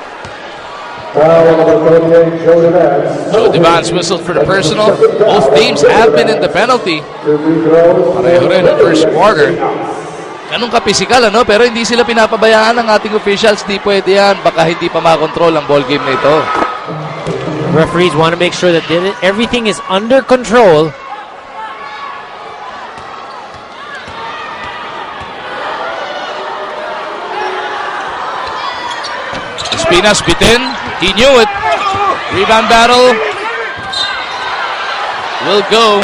So Devans whistled for the personal. Both teams have been in the penalty. Pareho rin ang first quarter. Ganun ka-physical, ano? Pero hindi sila pinapabayaan ng ating officials. Di pwede yan. Baka hindi pa makontrol ang ball game na ito. Referees want to make sure that everything is under control. Espinas bitin. He knew it. Rebound battle. Will go.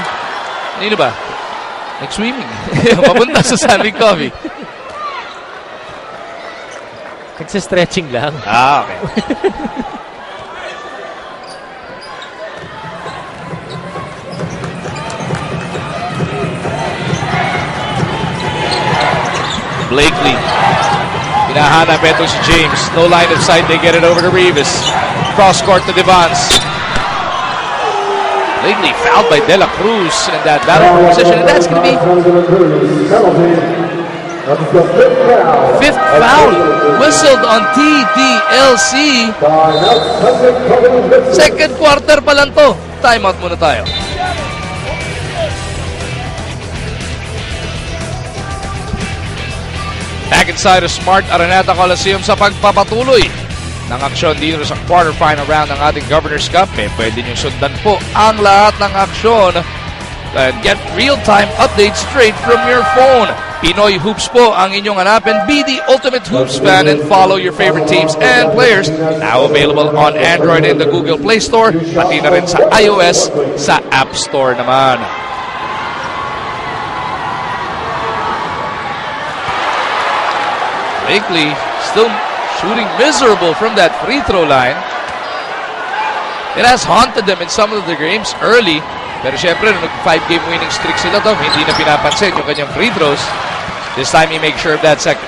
Nino ba? Nag-swimming. Papunta sa San Mig Coffee. Nagsa-stretching lang. Ah, okay. Blakely. Hinahanap ito si James. No line of sight. They get it over to Rivas. Cross court to Devans. Blakely fouled by De La Cruz in that battle for position. And that's going to be fifth foul. Whistled on TDLC. Second quarter pa lang to. Timeout muna tayo. Back inside of Smart Araneta Coliseum sa pagpapatuloy ng aksyon dito sa quarterfinal round ng ating Governor's Cup. Pwede nyo sundan po ang lahat ng aksyon and get real-time updates straight from your phone. Pinoy Hoops po ang inyong hanapin. Be the ultimate Hoops fan and follow your favorite teams and players. Now available on Android and the Google Play Store, pati na rin sa iOS sa App Store naman. Blakely still shooting miserable from that free throw line. It has haunted them in some of the games early. Pero syempre, nung 5-game winning streak sila daw, hindi na pinapansin yung kanyang free throws. This time, he makes sure of that second.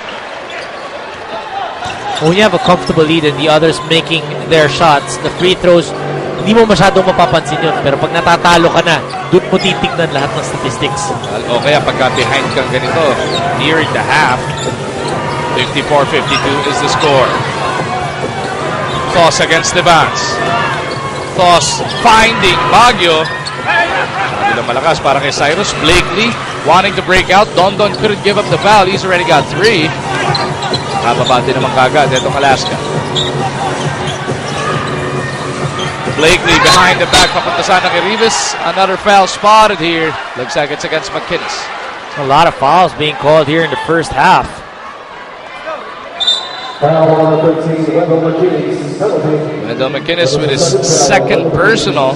When you have a comfortable lead and the others making their shots, the free throws, hindi mo masyadong mapapansin yun. Pero pag natatalo ka na, doon mo titignan lahat ng statistics. O kaya pagka behind kang ganito, nearing the half, 54-52 is the score. Toss against Devans. Toss finding Baguio. Sabi lang malakas para kay Cyrus. Blakely wanting to break out. Dondon couldn't give up the foul. He's already got 3. Nakababa din naman kagad itong Alaska. Blakely behind the back. Papunta sana kay Rivas. Another foul spotted here. Looks like it's against McKinnis. A lot of fouls being called here in the first half. Wendell McKinnis with his second personal.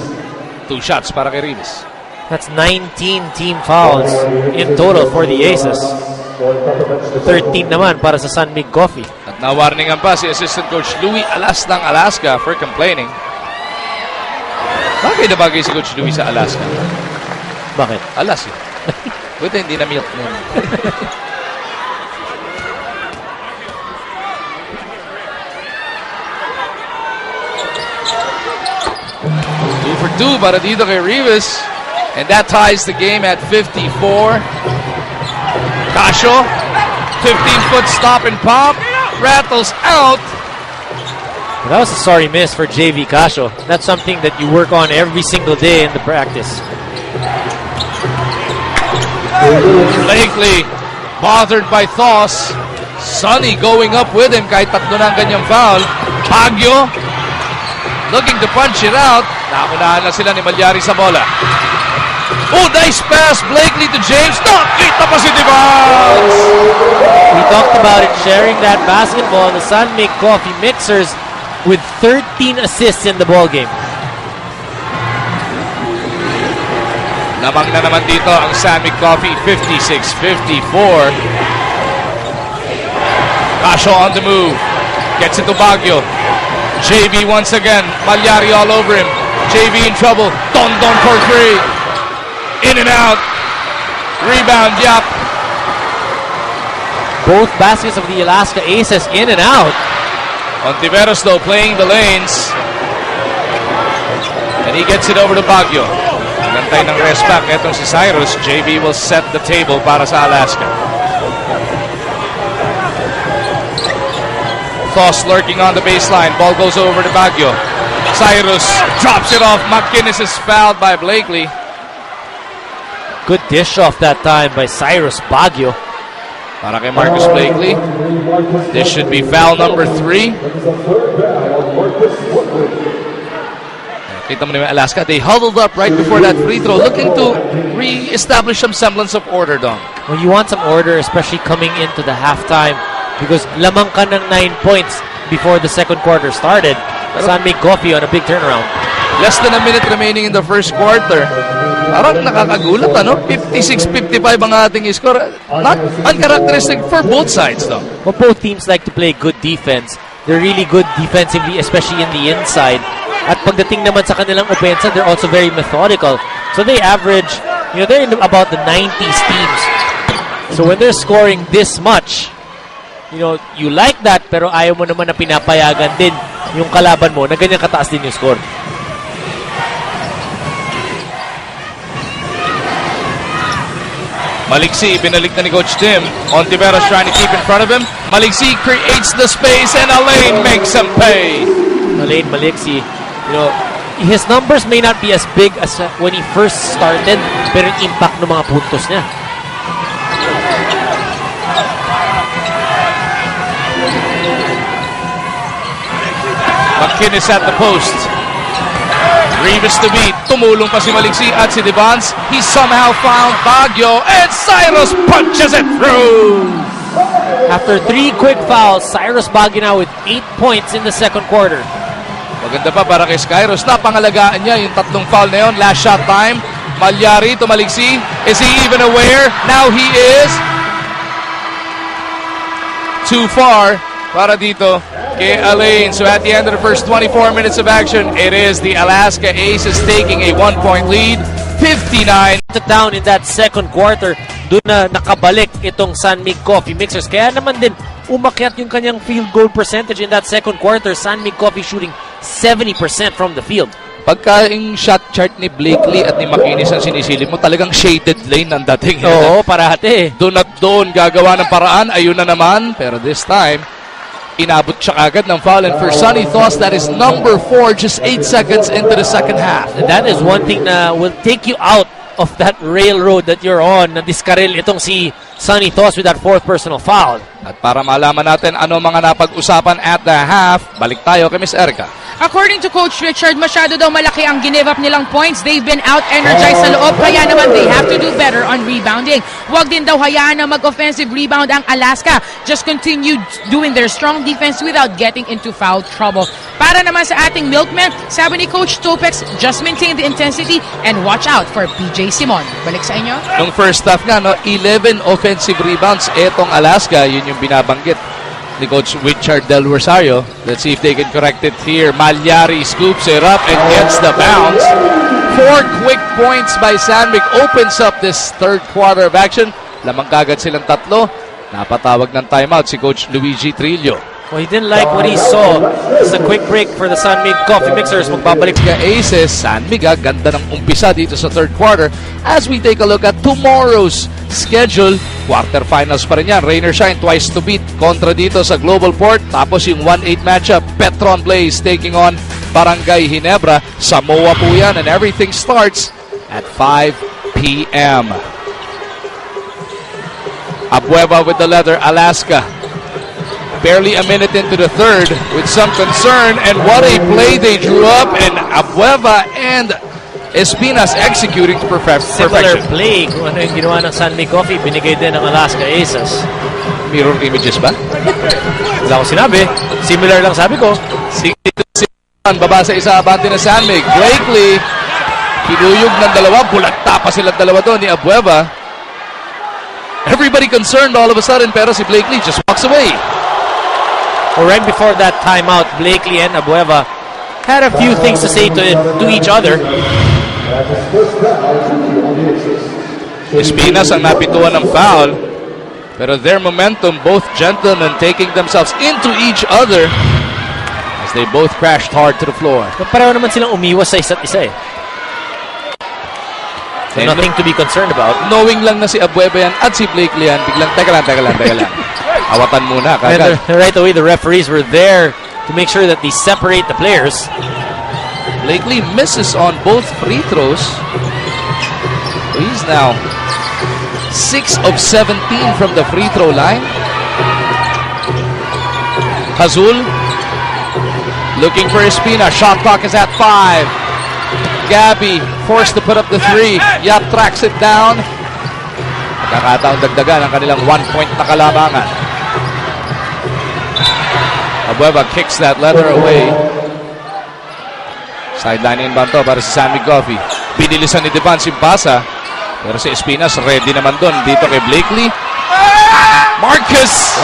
2 shots para kay Rivas. That's 19 team fouls in total for the Aces. 13 naman para sa San Mig Coffee. At nawarningan pa si Assistant Coach Louie Alas ng Alaska for complaining. Bagay na bagay si Coach Louie sa Alaska. Bakit? Alas yun. Buti hindi na milk nun. 2 for 2 para dito kay Rivas. And that ties the game at 54. Casio, 15-foot stop and pop. Rattles out. That was a sorry miss for JV Casio. That's something that you work on every single day in the practice. Blakely, bothered by Thos. Sonny going up with him kahit tatlo na ang kanyang foul. Baguio, looking to punch it out. Nakunahan na sila ni Malyari sa bola. Oh, nice pass. Blakely to James. Nakita pa si Devans. We talked about it, sharing that basketball. The San Mig Coffee Mixers with 13 assists in the ball game. Lamang na naman dito ang San Mig Coffee, 56-54. Casio on the move. Gets it to Baguio. JV once again. Malyari all over him. JV in trouble. Don for three. In and out. Rebound, Yap. Both baskets of the Alaska Aces in and out. Ontiveros though playing the lanes. And he gets it over to Baguio. Nagantay ng rest back. Etong si Cyrus. JV will set the table para sa Alaska. Foss lurking on the baseline. Ball goes over to Baguio. Cyrus drops it off. McInnes is fouled by Blakely. Good dish off that time by Cyrus Baguio. Para kay Marcus Blakely. This should be foul number 3. Kita mo naman Alaska. They huddled up right before that free throw, looking to re-establish some semblance of order, Dong. Well, you want some order, especially coming into the halftime, because lamang ka ng 9 points before the second quarter started. San Mig Coffee on a big turnaround. Less than a minute remaining in the first quarter. Parang nakakagulat, ano? 56-55 ang ating score. Not uncharacteristic for both sides, though. Well, both teams like to play good defense. They're really good defensively, especially in the inside. At pagdating naman sa kanilang opensa, they're also very methodical. So they average, they're in about the 90s teams. So when they're scoring this much, you like that, pero ayaw mo naman na pinapayagan din yung kalaban mo na ganyan kataas din yung score. Maliksi, pinalik na ni Coach Tim. Ontiveros trying to keep in front of him. Maliksi creates the space and Alain makes him pay. Alain Maliksi, his numbers may not be as big as when he first started, pero yung impact ng mga puntos niya. McInnes at the post. Rivas to beat. Tumulong pa si Maliksi at si Devons. He somehow found Baguio and Cyrus punches it through. After 3 quick fouls, Cyrus Baguio now with 8 points in the second quarter. Maganda pa para kay Cyrus. Napangalagaan niya yung tatlong foul na yun. Last shot time. Malyari to Maliksi. Is he even aware? Now he is. Too far para dito kay Alain. So at the end of the first 24 minutes of action, it is the Alaska Aces taking a 1-point lead, 59. Down in that second quarter, doon na nakabalik itong San Mig Coffee Mixers. Kaya naman din, umakyat yung kanyang field goal percentage in that second quarter. San Mig Coffee shooting 70% from the field. Pagka yung shot chart ni Blakely at ni McInnes ang sinisilip mo, talagang shaded lane ang dating. Oo, parate. Doon at doon gagawa ng paraan. Ayun na naman. Pero this time, inabot siya agad ng foul. And for Sonny Thoss, that is number 4, just 8 seconds into the second half. And that is one thing na will take you out of that railroad that you're on. Nadiskaril itong si Sonny Thoss with that 4th personal foul. At para malaman natin ano mga napag-usapan at the half, balik tayo kay Miss Erica. According to Coach Richard, masyado daw malaki ang give up nilang points. They've been out-energized sa loob, kaya naman they have to do better on rebounding. Huwag din daw hayaan na mag-offensive rebound ang Alaska. Just continue doing their strong defense without getting into foul trouble. Para naman sa ating milkmen, sabi ni Coach Topex, just maintain the intensity and watch out for PJ Simon. Balik sa inyo. Nung first half nga, 11 offensive rebounds etong Alaska, yun yung binabanggit ni Coach Richard Del Rosario. Let's see if they can correct it here. Malyari scoops it up and gets the bounce. 4 quick points by San Mig opens up this third quarter of action. Lamang kagad silang tatlo. Napatawag ng timeout si Coach Luigi Trillo. Well, he didn't like what he saw. It's a quick break for the San Mig Coffee Mixers. Magbabalik ka Aces. San Mig, ganda ng umpisa dito sa third quarter. As we take a look at tomorrow's schedule, quarterfinals pa rin yan. Rain or shine, twice to beat. Kontra dito sa Global Port. Tapos yung 1-8 matchup, Petron Blaze taking on Barangay Ginebra. Samoa po yan, and everything starts at 5 p.m. Abueva with the leather, Alaska. Barely a minute into the third with some concern, and what a play they drew up, and Abueva and Espinas executing to perfection. Similar play kung ano yung ginawa ng San Mig Coffee, binigay din ng Alaska Aces. Mirror images ba? Wala akong sinabi. Similar lang sabi ko. Baba sa isa abante na San Mig. Blakely, kinuyog ng dalawa, bulagta pa sila dalawa doon ni Abueva. Everybody concerned all of a sudden, pero si Blakely just walks away. Well, right before that timeout, Blakely and Abueva had a few things to say to each other. That's his first foul, 2 on the Aces. Espinas ang napituan ng foul. Pero their momentum, both gentlemen taking themselves into each other as they both crashed hard to the floor. Pareho naman silang umiwas sa isa't isa eh. So nothing to be concerned about. Knowing lang na si Abueva yan at si Blakely yan, biglang teka lang. Awatan muna kagad. And right away, the referees were there to make sure that they separate the players. Blakely misses on both free throws. He's now 6 of 17 from the free throw line. Hazul looking for Espina. Shot clock is at 5. Gabby forced to put up the 3. Yap tracks it down. Nakakataong dagdagan ang kanilang 1-point na kalamangan. Abueva kicks that leather away. Sideline inbound to para si Sammy Goffey. Binilisan ni Devance yung pasa. Pero si Espinas ready naman doon. Dito kay Blakely. Marcus!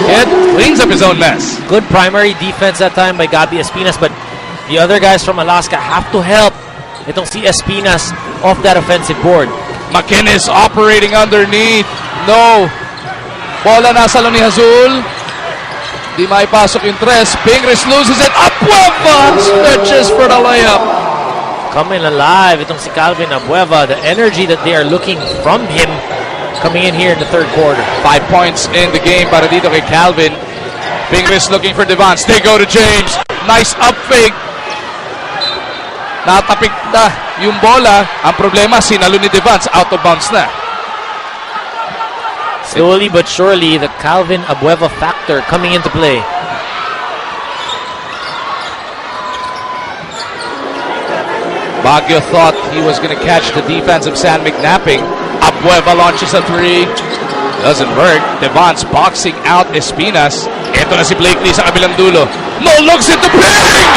It cleans up his own mess. Good primary defense that time by Gabi Espinas, but the other guys from Alaska have to help itong si Espinas off that offensive board. McInnes operating underneath. No. Bola nasa lo ni Hazul. Di maipasok yung tres. Pingris loses it. Abueva stretches for the layup. Coming alive itong si Calvin Abueva. The energy that they are looking from him coming in here in the third quarter. 5 points in the game para dito kay Calvin. Pingris looking for Devance. They go to James. Nice up fake. Natapik na yung bola. Ang problema, sinalo ni Devance. Out of bounds na. Slowly but surely, the Calvin Abueva factor coming into play. Baguio thought he was going to catch the defense of San McNapping. Abueva launches a 3. Doesn't work. Devance boxing out Espinas. Ito na si Blakely sa kabilang dulo. No looks at the ping!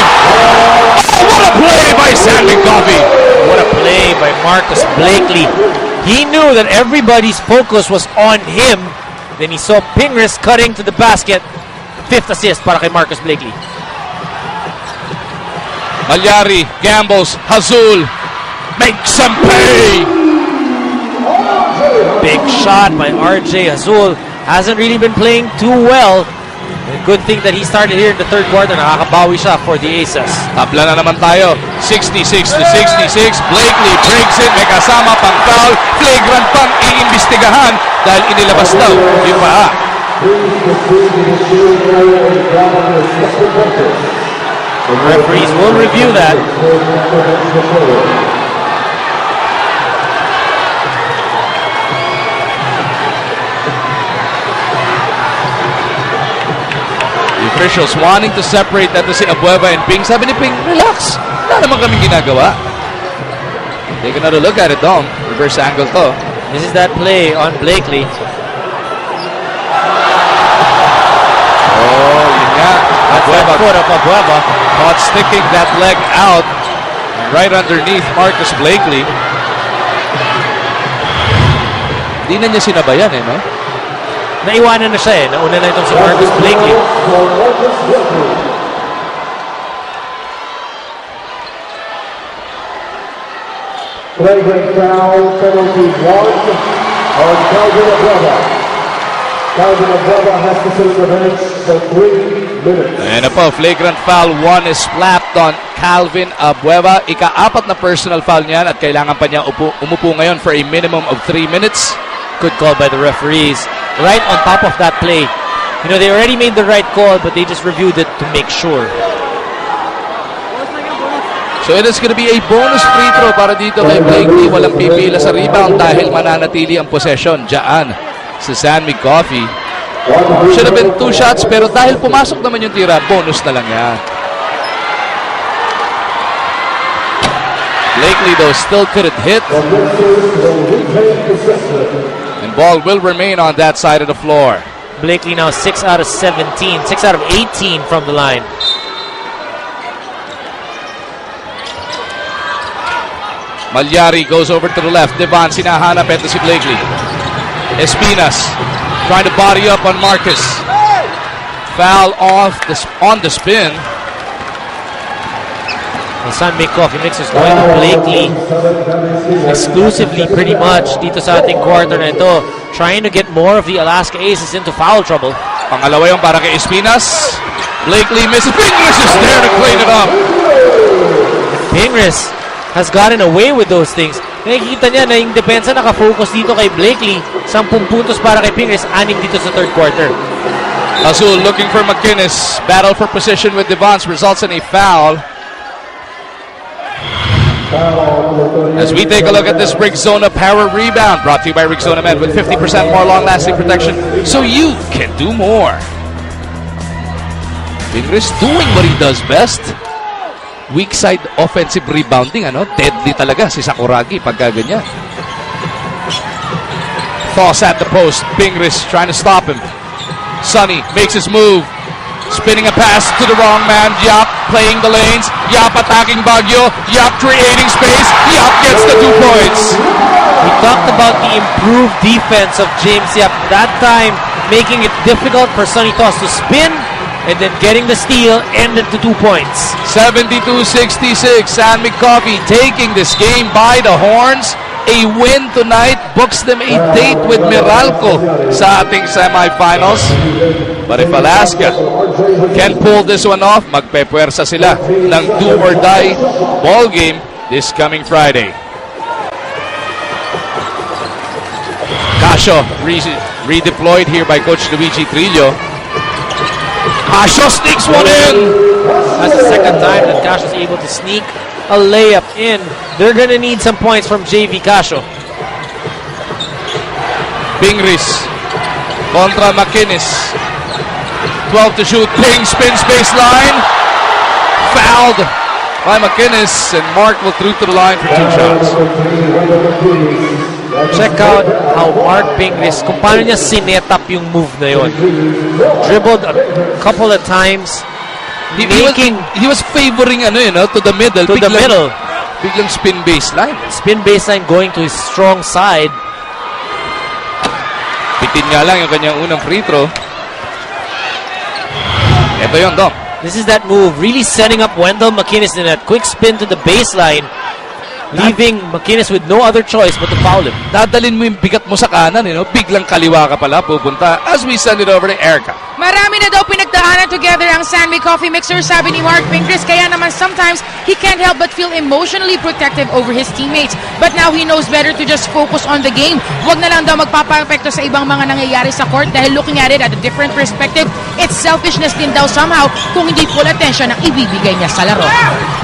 Oh, what a play by San McGoffey! What a play by Marcus Blakely. He knew that everybody's focus was on him. Then he saw Pingris cutting to the basket. 5th assist para kay Marcus Blakely. Malyari gambles. Hazul makes some pay. Big shot by RJ Azul. Hasn't really been playing too well. A good thing that he started here in the third quarter. Nakakabawi siya for the Aces. Tabla na naman tayo. 66 to 66. Blakely breaks it. May kasama pang foul. Flagrant pang iimbestigahan dahil inilabas daw yung paa. The referees will review that. The officials wanting to separate that to si Abueva and Ping. Sabi ni Ping, relax. Wala naman kaming ginagawa. Take another look at it, Dom. Reverse angle to. This is that play on Blakely. Oh, yun nga. Abueva, foot of Abueva. Caught sticking that leg out right underneath Marcus Blakely. Di na niya sinabayan no? Naiwanan na siya Nauna na itong si Marcus Blakely. Flagrant foul, penalty 1 on Calvin Abueva. Calvin Abueva has to sit the bench for 3 minutes. And po, flagrant foul 1 is slapped on Calvin Abueva. Ika-4 na personal foul niyan at kailangan pa niya umupo ngayon for a minimum of 3 minutes. Good call by the referees. Right on top of that play. You know, they already made the right call, but they just reviewed it to make sure. So it is going to be a bonus free throw para dito kay Blakely. Walang pipila sa rebound dahil mananatili ang possession dyan sa San McGoffey. Should have been 2 shots pero dahil pumasok naman yung tira, bonus na lang yan. Blakely though still couldn't hit. And ball will remain on that side of the floor. Blakely now 6 out of 17, 6 out of 18 from the line. Malyari goes over to the left. Devance hinahanap ito si Blakely. Espinas trying to body up on Marcus. Foul on the spin. Ang San Miguel Coffee Mix is going to Blakely exclusively pretty much dito sa ating quarter na ito, trying to get more of the Alaska Aces into foul trouble. Pangalawa yung para kay Espinas. Blakely misses. Pingris is there to clean it up. Pingris has gotten away with those things. Nakikita niya na yung depensa nakafocus dito kay Blakely. 10 puntos para kay Pingris, 6 dito sa third quarter. Azul looking for McInnes. Battle for position with Devance results in a foul. As we take a look at this Rexona Power Rebound, brought to you by Rexona Med with 50% more long-lasting protection, so you can do more. Pingris doing what he does best. Weak side offensive rebounding, deadly talaga si Sakuragi pagka ganyan. Toss at the post. Pingris trying to stop him. Sonny makes his move. Spinning a pass to the wrong man. Yap playing the lanes. Yap attacking Baguio. Yap creating space. Yap gets the 2 points. We talked about the improved defense of James Yap. That time, making it difficult for Sonny Toss to spin and then getting the steal and into 2 points. 72-66. San Miguel Coffee taking this game by the horns. A win tonight books them a date with Meralco sa ating semifinals. But if Alaska can pull this one off, magpepuwersa sila ng do or die ball game this coming Friday. Casio redeployed here by Coach Luigi Trillo. Casio sneaks one in. That's the second time that Casio is able to sneak a layup in. They're gonna need some points from JV Casio. Pingris kontra McInnes. 12 to shoot. Ping spins baseline. Fouled by McInnes, and Mark will through to the line for 2 shots. Check out how Mark Pingris, kung paano niya sinet up yung move na yun. Dribbled a couple of times. He was favoring to the middle. To the middle. Biglang spin baseline. Spin baseline going to his strong side. Bitin nga lang yung kanyang unang free throw. Ito yun, Dom. This is that move, really setting up Wendell McInnes in that quick spin to the baseline, leaving McInnes with no other choice but to foul him. Dadalin mo yung bigat mo sa kanan, biglang kaliwa ka pala pupunta as we send it over to Erica. Marami na daw pinagdaanan together ang San Miguel Coffee Mixer, sabi ni Mark Pingris, kaya naman sometimes he can't help but feel emotionally protective over his teammates. But now he knows better to just focus on the game. Huwag na lang daw magpapapekto sa ibang mga nangyayari sa court dahil looking at it at a different perspective, it's selfishness din daw somehow kung hindi full attention ang ibibigay niya sa laro.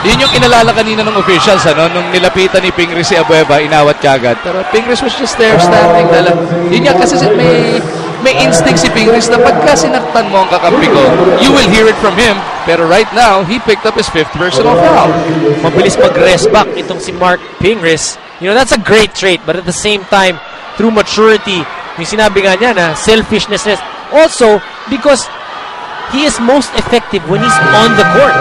Yun yung inalala kanina ng officials, nung nilapitan ni Pingris si Abueva, inawat kagad. Pero Pingris was just there standing. Yun nga kasi may instinct si Pingris na pagka sinaktan mo ang kakampi ko, you will hear it from him. Pero right now, he picked up his 5th personal foul. Mabilis mag-rest back itong si Mark Pingris. That's a great trait, but at the same time, through maturity, yung sinabi nga niya na selfishness. Also, because he is most effective when he's on the court.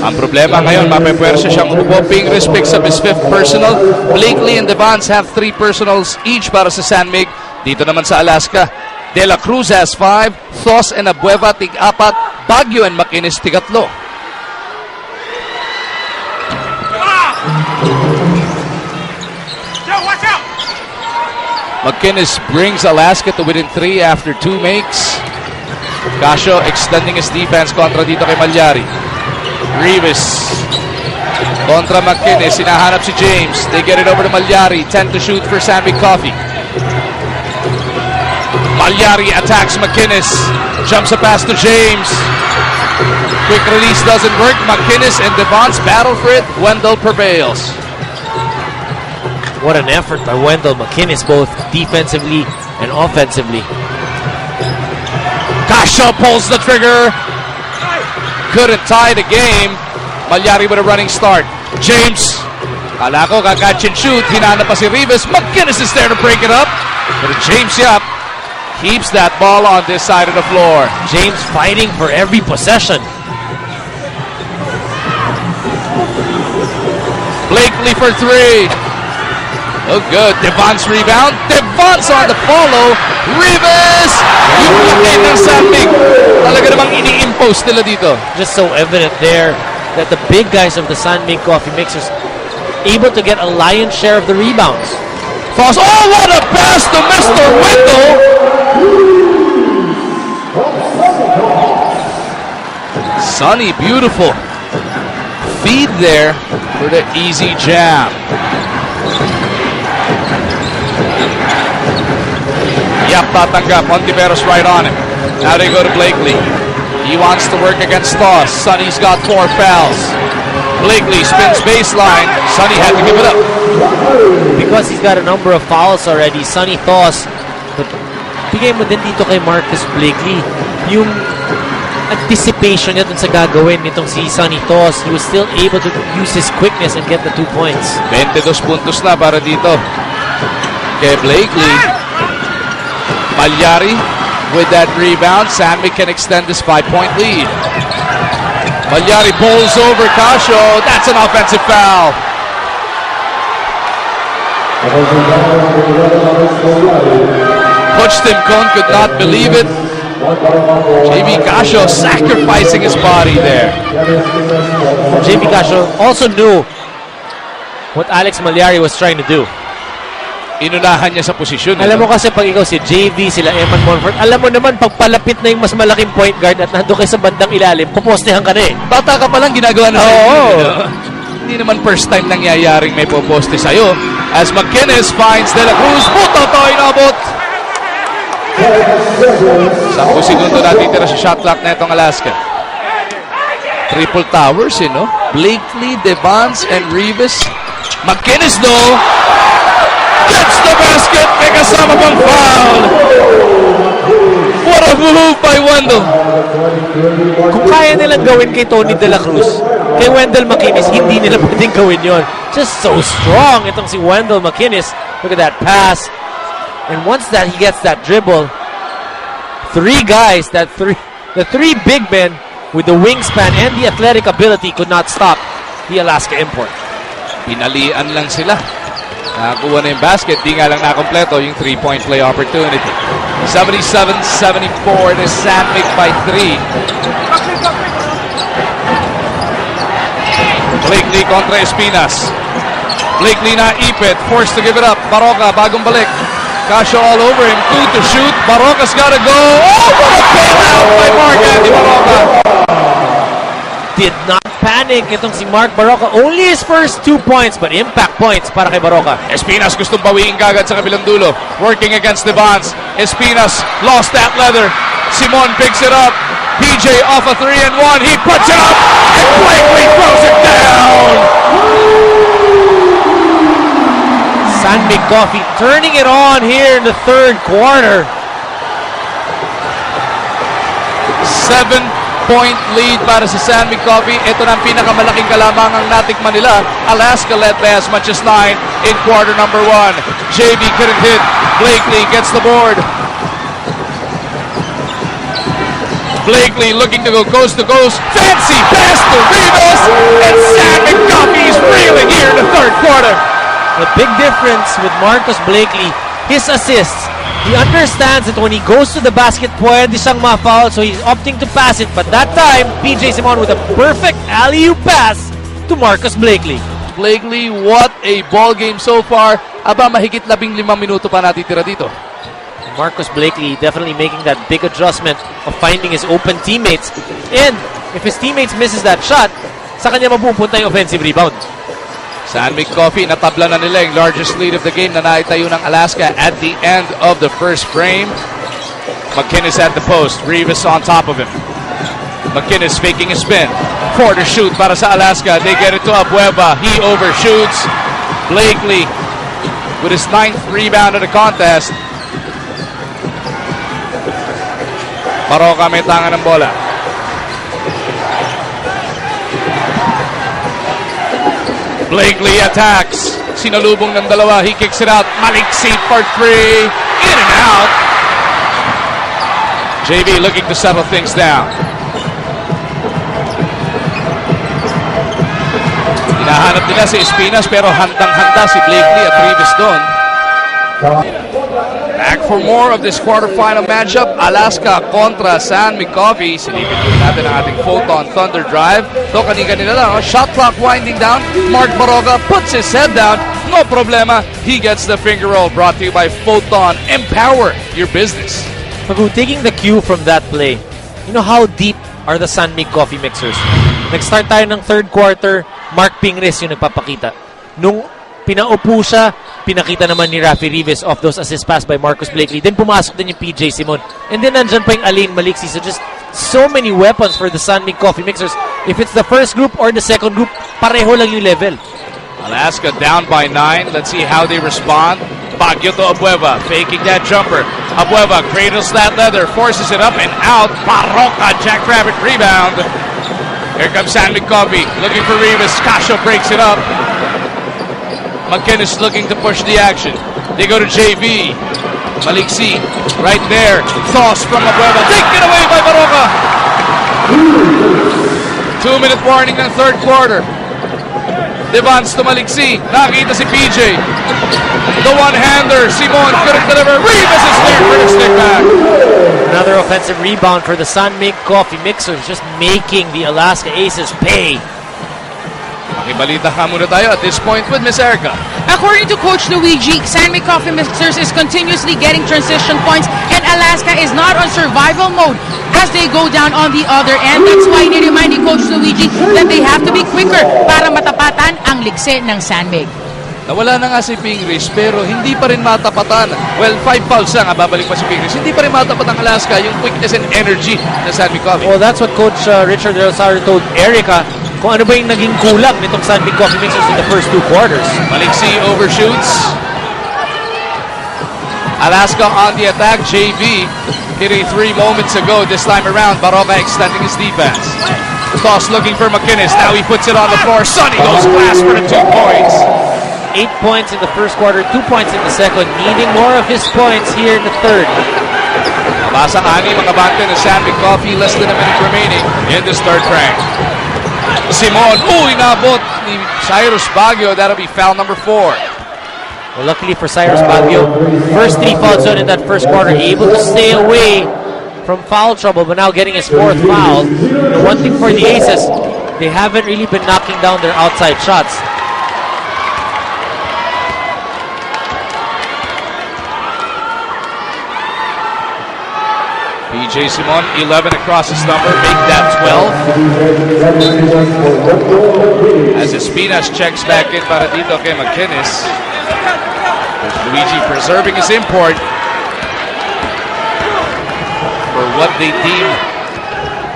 Ang problema ngayon, mapepuwersa siyang umupo. Pingris picks up his 5th personal. Blakely and Devance have 3 personals each para sa San Mig. Dito naman sa Alaska, De La Cruz has 5, Thos and Abueva tig-4, Baguio and McInnes tig-3. McInnes brings Alaska to within 3 after 2 makes. Casio extending his defense kontra dito kay Malyari. Rivas kontra McInnes, hinahanap si James. They get it over to Malyari, 10 to shoot for San Miguel Coffee. Malyari attacks McInnes. Jumps a pass to James. Quick release doesn't work. McInnes and Devance battle for it. Wendell prevails. What an effort by Wendell McInnes, both defensively and offensively. Casio pulls the trigger. Couldn't tie the game. Malyari with a running start. James. Kala ko kakatch and shoot. Hinanap pa si Rivas. McInnes is there to break it up. But James Yap keeps that ball on this side of the floor. James fighting for every possession. Blakely for 3. Oh, good. Devon's rebound. Devon's on the follow. Rivas! Yung laki ng Sanmig. Talaga namang ini-impose nila dito. Just so evident there that the big guys of the Sanmig Coffee Mixers able to get a lion's share of the rebounds. Foss. Oh, what a pass to Mr. Wendell! Sonny, beautiful. Feed there for the easy jam. Yap, tatanggap. Montiveros right on him. Now they go to Blakely. He wants to work against Toss. Sonny's got 4 fouls. Blakely spins baseline. Sonny had to give it up. Because he's got a number of fouls already, Sonny Toss, bigay mo din dito kay Marcus Blakely yung anticipation niya dun sa gagawin nitong si Sonny Toss. He was still able to use his quickness and get the 2 points. 22 puntos na para dito kay Blakely. Malyari with that rebound. Sanmig can extend this 5-point lead. Malyari bowls over Casio. That's an offensive foul. Coach Tim Cohn could not believe it. JB Casio sacrificing his body there. JB Casio also knew what Alex Malyari was trying to do. Inunahan niya sa posisyon. Alam mo kasi pag ikaw si JV, sila Eman Monfort, alam mo naman pag palapit na yung mas malaking point guard at nandun kayo sa bandang ilalim, pupostehan ka na eh. Bata ka palang ginagawa na sa'yo. Oo. Hindi naman first time nangyayaring may poposte sa'yo. As McInnes finds De La Cruz. Puto to, inabot. 10 segundo na titira sa shot clock na itong Alaska. Triple towers, no? Blakely, Devons, and Rivas. McInnes, though, gets the basket. May kasama pang foul. What a move by Wendell. Kung kaya nilang gawin kay Tony De La Cruz, kay Wendell McInnes, hindi nila pwedeng gawin yon. Just so strong itong si Wendell McInnes. Look at that pass. And once that he gets that dribble, 3 guys, the 3 big men with the wingspan and the athletic ability could not stop the Alaska import. Pinalian lang sila. Nakakuha na yung basket, di nga lang nakompleto yung 3-point play opportunity. 77-74 to Sanmig by 3. Blakely kontra Espinas. Blakely na ipit, forced to give it up. Baroka, bagong balik. Casio all over him, 2 to shoot. Baroka's gotta go. Oh, what a bailout by Mark Andy Baroka. Did not panic itong si Mark Baroka. Only his first 2 points, but impact points para kay Baroka. Espinas gustong bawiin kagad sa kabilang dulo. Working against Devons. Espinas lost that leather. Simon picks it up. PJ off a 3-and-1. He puts it up. And Blakely throws it down. Sanmig Coffee turning it on here in the 3rd quarter. 7-point lead para sa Sanmig Coffee. Ito na ang pinakamalaking kalamangang natikman nila. Alaska led by as much as 9 in quarter number 1. JB couldn't hit. Blakely gets the board. Blakely looking to go coast to coast. Fancy pass to Rivas. And Sanmig Coffee is reeling here in the 3rd quarter. The big difference with Marcus Blakely, his assists. He understands that when he goes to the basket, pwede siyang ma-foul, so he's opting to pass it. But that time, PJ Simon with a perfect alley-oop pass to Marcus Blakely. Blakely, what a ball game so far. Aba, mahigit 15 minuto pa natitira dito. Marcus Blakely definitely making that big adjustment of finding his open teammates. And if his teammates misses that shot, sa kanya mapupunta yung offensive rebound. Sanmig Coffee, natabla na nila yung largest lead of the game na naitayo ng Alaska at the end of the first frame. McInnes at the post. Rivas on top of him. McInnes faking a spin. 4 to shoot para sa Alaska. They get it to Abueva. He overshoots. Blakely with his 9th rebound of the contest. Baroka may tangan ng bola. Blakely attacks. Sinalubong ng dalawa. He kicks it out. Maliksi for 3. In and out. JB looking to settle things down. Hinahanap nila si Espinas pero handang-handa si Blakely at Rivas doon. Back for more of this quarterfinal matchup. Alaska kontra San Coffee. Silipin po natin ang ating Photon Thunder Drive. So kanina lang, shot clock winding down. Mark Baroga puts his head down. No problema. He gets the finger roll. Brought to you by Photon. Empower your business. Magu, taking the cue from that play, you know how deep are the San Mig Coffee Mixers? Nag-start tayo ng third quarter, Mark Pingres yung nagpapakita. Nung pinaupo siya, pinakita naman ni Rafi Rivas off those assist pass by Marcus Blakely. Then pumasok din yung PJ Simon. And then nandyan pa yung Alain Maliksi. So just so many weapons for the San Mig Coffee Mixers. If it's the first group or the second group, pareho lang yung level. Alaska down by 9. Let's see how they respond. Baguio to Abueva, faking that jumper. Abueva cradles that leather, forces it up and out. Barroca, jackrabbit rebound. Here comes San Mig Coffee, looking for Rivas. Casio breaks it up. McInnes looking to push the action. They go to JV. Maliksi, right there. Toss from Abueva, taken away by Barroca. 2-minute warning ng third quarter. Devance to Maliksi. Nakita si PJ. The one-hander. Simon couldn't deliver. Rivas is there for the stick back. Another offensive rebound for the San Mig Coffee Mixers, just making the Alaska Aces pay. Makibalita ka muna tayo at this point with Miss Erica. According to Coach Luigi, San Mig Coffee Mixers is continuously getting transition points and Alaska is not on survival mode as they go down on the other end. That's why ni-remind ni Coach Luigi that they have to be quicker para matapatan ang ligse ng San Mig. Nawala na nga si Pingris pero hindi pa rin matapatan. Well, 5 fouls lang, babalik pa si Pingris. Hindi pa rin matapat ang Alaska yung quickness and energy ng San Mig Coffee. Well, that's what Coach Richard Del Sauro told Erica kung ano ba yung naging kulang nitong San Mig Coffee Mixers in the first 2 quarters. Maliksi overshoots. Alaska on the attack. JV hitting 3 moments ago. This time around, Baroga extending his defense. Toss looking for McInnes. Now he puts it on the floor. Sonny goes glass for the 2 points. 8 points in the first quarter, 2 points in the second. Needing more of his points here in the third. Mabasa ani mga bante ng San Mig Coffee. Less than a minute remaining in this third frame. Simon, inabot ni Cyrus Baguio. That'll be foul number 4. Well, luckily for Cyrus Baguio, first 3 fouls on in that first quarter, able to stay away from foul trouble, but now getting his 4th foul. The one thing for the Aces, they haven't really been knocking down their outside shots. PJ Simon, 11 across his number, make that 12. As Espinas checks back in para dito kay McInnes. There's Luigi preserving his import for what they deem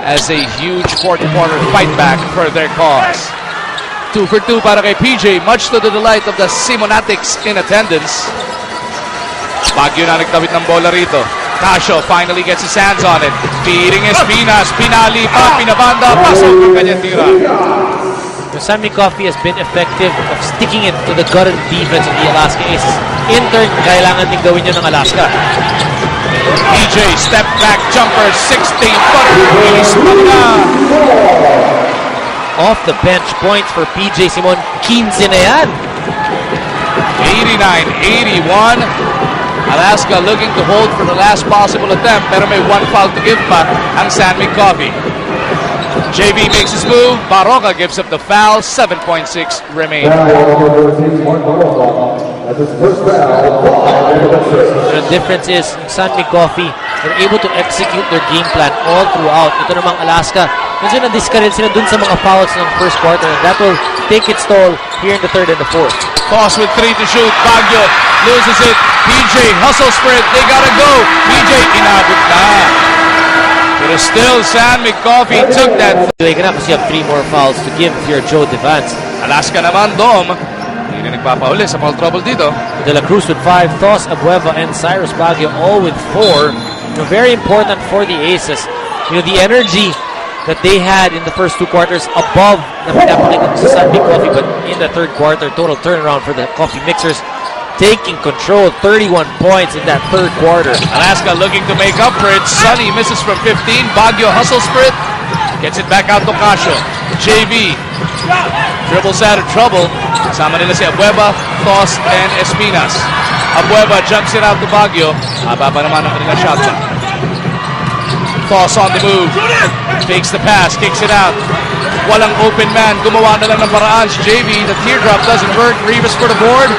as a huge fourth quarter fight back for their cause. 2 for 2 para kay PJ, much to the delight of the Simonatics in attendance. Baguio na nagtawid ng bola rito. Casio finally gets his hands on it. Feeding Espinas. Pinali pa. Pinabanda. Pasok ang kanyang tira. The San Mig Coffee has been effective of sticking it to the gutted defense of the Alaska Aces. In turn, kailangan din gawin yun ng Alaska. PJ, step back jumper. 16-footer. Release na. Off the bench points for PJ Simon. 15 na yan. 89-81. Alaska looking to hold for the last possible attempt pero may 1 foul to give pa ang San Mig Coffee. JV makes his move. Baroga gives up the foul. 7.6 remaining. The difference is San Mig Coffee, they're able to execute their game plan all throughout. Ito namang Alaska, medyo na-discourage sila dun sa mga fouls ng first quarter, and that will take its toll here in the third and the fourth. Toss with 3 to shoot. Baguio loses it. PJ hustle sprint. They gotta go. PJ inabot na. But still, San Mig Coffee took that. Because you have 3 more fouls to give to your Joe Devance. Alaska naman, Dom. Hindi na nagpapahuli sa foul trouble dito. De La Cruz with 5, Thos, Abueva, and Cyrus Baguio all with 4. Very important for the Aces. The energy that they had in the first 2 quarters above the pinapakita sa San Mig Coffee, but in the third quarter, total turnaround for the Coffee Mixers, taking control, 31 points in that third quarter. Alaska looking to make up for it. Sonny misses from 15. Baguio hustle sprint. Gets it back out to Casio. JV. Dribbles out of trouble. Kasama nila si Abueva, Toss, and Espinas. Abueva jumps it out to Baguio. Haba pa naman ang kanilang shot clock. Toss on the move. Takes the pass, kicks it out. Walang open man. Gumawa na lang ng paraan si JV. The teardrop doesn't work. Rivas for the board.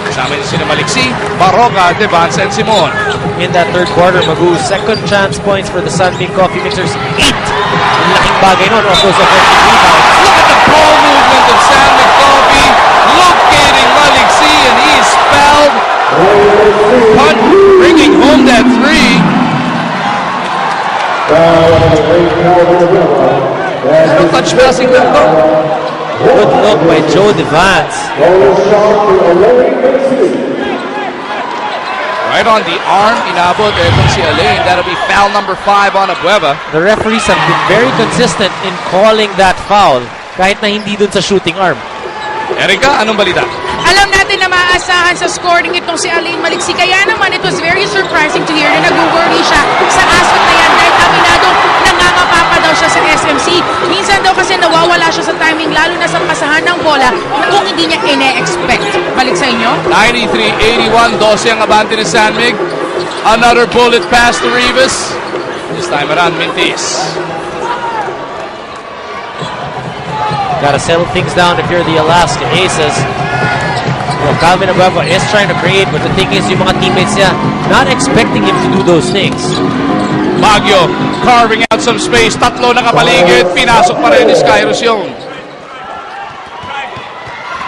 Kasama nila sila Maliksi, Baroka, Devance, and Simon. In that third quarter, Magu, second chance points for the Sunbeam Coffee Mixers. 8! Ang laking bagay nun. Of those offensive rebounds. Look at the ball movement of Sam McCoffey. Locating Maliksi, and he's fouled. Punt, bringing home that three. Pero touch passing lang to. Good look by Joe Devance. Right on the arm, inabot. Etong si Alain. That'll be foul number 5 on Abueva. The referees have been very consistent in calling that foul kahit na hindi dun sa shooting arm. Erika, anong balita? Alam natin na maaasahan sa scoring itong si Alain Maliksi. Kaya naman, it was very surprising to hear na nag-worry siya sa aspect na yan dahil aminado nangangapa pa daw siya sa SMC. Minsan daw kasi nawawala siya sa timing, lalo na sa pasahan ng bola kung hindi niya ine-expect. Balik sa inyo. 93-81, 12 ang abante ni Sanmig. Another bullet pass to Rivas. This time around, Mintis. Gotta settle things down if you're the Alaska Aces. Well, Calvin Abueva is trying to create, but the thing is, yung mga teammates niya not expecting him to do those things. Baguio carving out some space. Tatlo na kapaligid. Pinasok pa rin ni Skyros yung.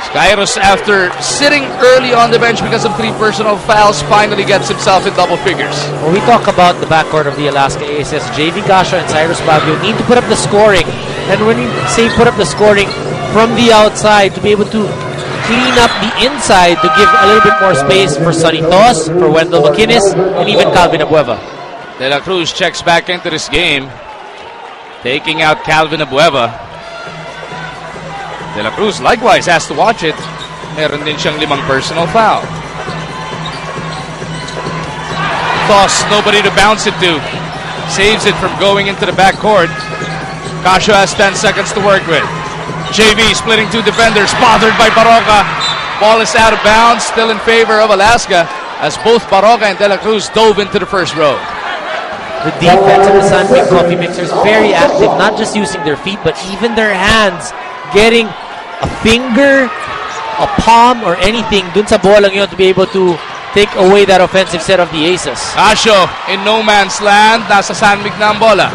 Skyros, after sitting early on the bench because of 3 personal fouls, finally gets himself in double figures. When we talk about the backcourt of the Alaska Aces, JV Gasha and Cyrus Baguio need to put up the scoring. And when you say put up the scoring from the outside, to be able to clean up the inside to give a little bit more space for Sonny Toss, for Wendell McInnes, and even Calvin Abueva. De La Cruz checks back into this game, taking out Calvin Abueva. De La Cruz likewise has to watch it. Meron din siyang 5 personal foul. Toss, nobody to bounce it to. Saves it from going into the backcourt. Casio has 10 seconds to work with. JV splitting 2 defenders, bothered by Baroka. Ball is out of bounds, still in favor of Alaska, as both Baroka and De La Cruz dove into the first row. The defense of the Sunbeam Coffee Mixers very active, not just using their feet, but even their hands, getting a finger, a palm, or anything dun sa bolang yun to be able to take away that offensive set of the Aces. Casio in no man's land, nasa Sanmig na ang bola.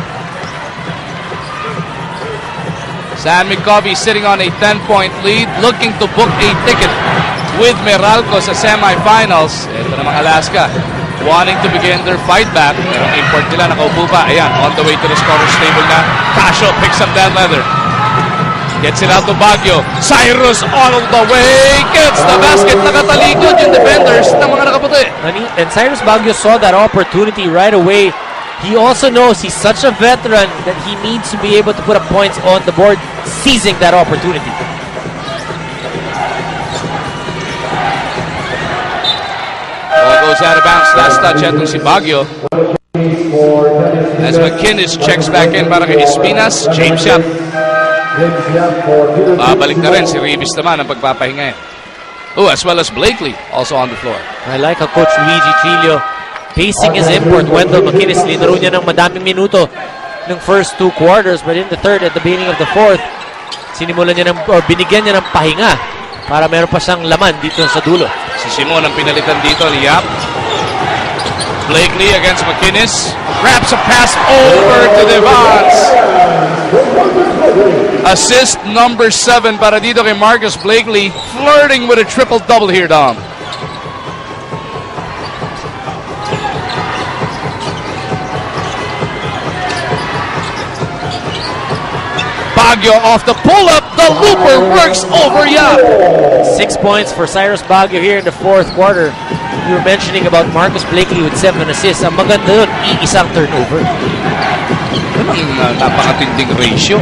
San McCovey sitting on a 10-point lead, looking to book a ticket with Meralco sa semifinals. Ito namang Alaska, wanting to begin their fight back. Pero ang import nila, nakaupo pa. Ayan, on the way to the scorer's table na. Casio picks up that leather. Gets it out to Baguio. Cyrus all the way. Gets the basket. Nakatalikod yung defenders ng mga nakaputi. And Cyrus Baguio saw that opportunity right away. He also knows he's such a veteran that he needs to be able to put up points on the board, seizing that opportunity. Ball goes out of bounds. Last touch atong si Baguio. As McInnes checks back in para kay Espinas, James Yap. Babalik na rin si Rivas naman ang pagpapahinga yan. Oh, as well as Blakely also on the floor. I like how Coach Luigi Trillo pacing his import. Wendell McInnes, linaro niya ng madaming minuto ng first 2 quarters, but in the third, at the beginning of the fourth, sinimulan niya or binigyan niya ng pahinga para meron pa siyang laman dito sa dulo. Si Simon ang pinalitan dito ni Yap. Blakely against McInnes. Wraps a pass over to Devance. Assist number 7 para dito kay Marcus Blakely, flirting with a triple-double here, Dom. Baguio off the pull-up. The looper works over Yap. 6 points for Cyrus Baguio here in the fourth quarter. You were mentioning about Marcus Blakely with 7 assists. Ang maganda yun, iisang turnover. Napakatinding ratio.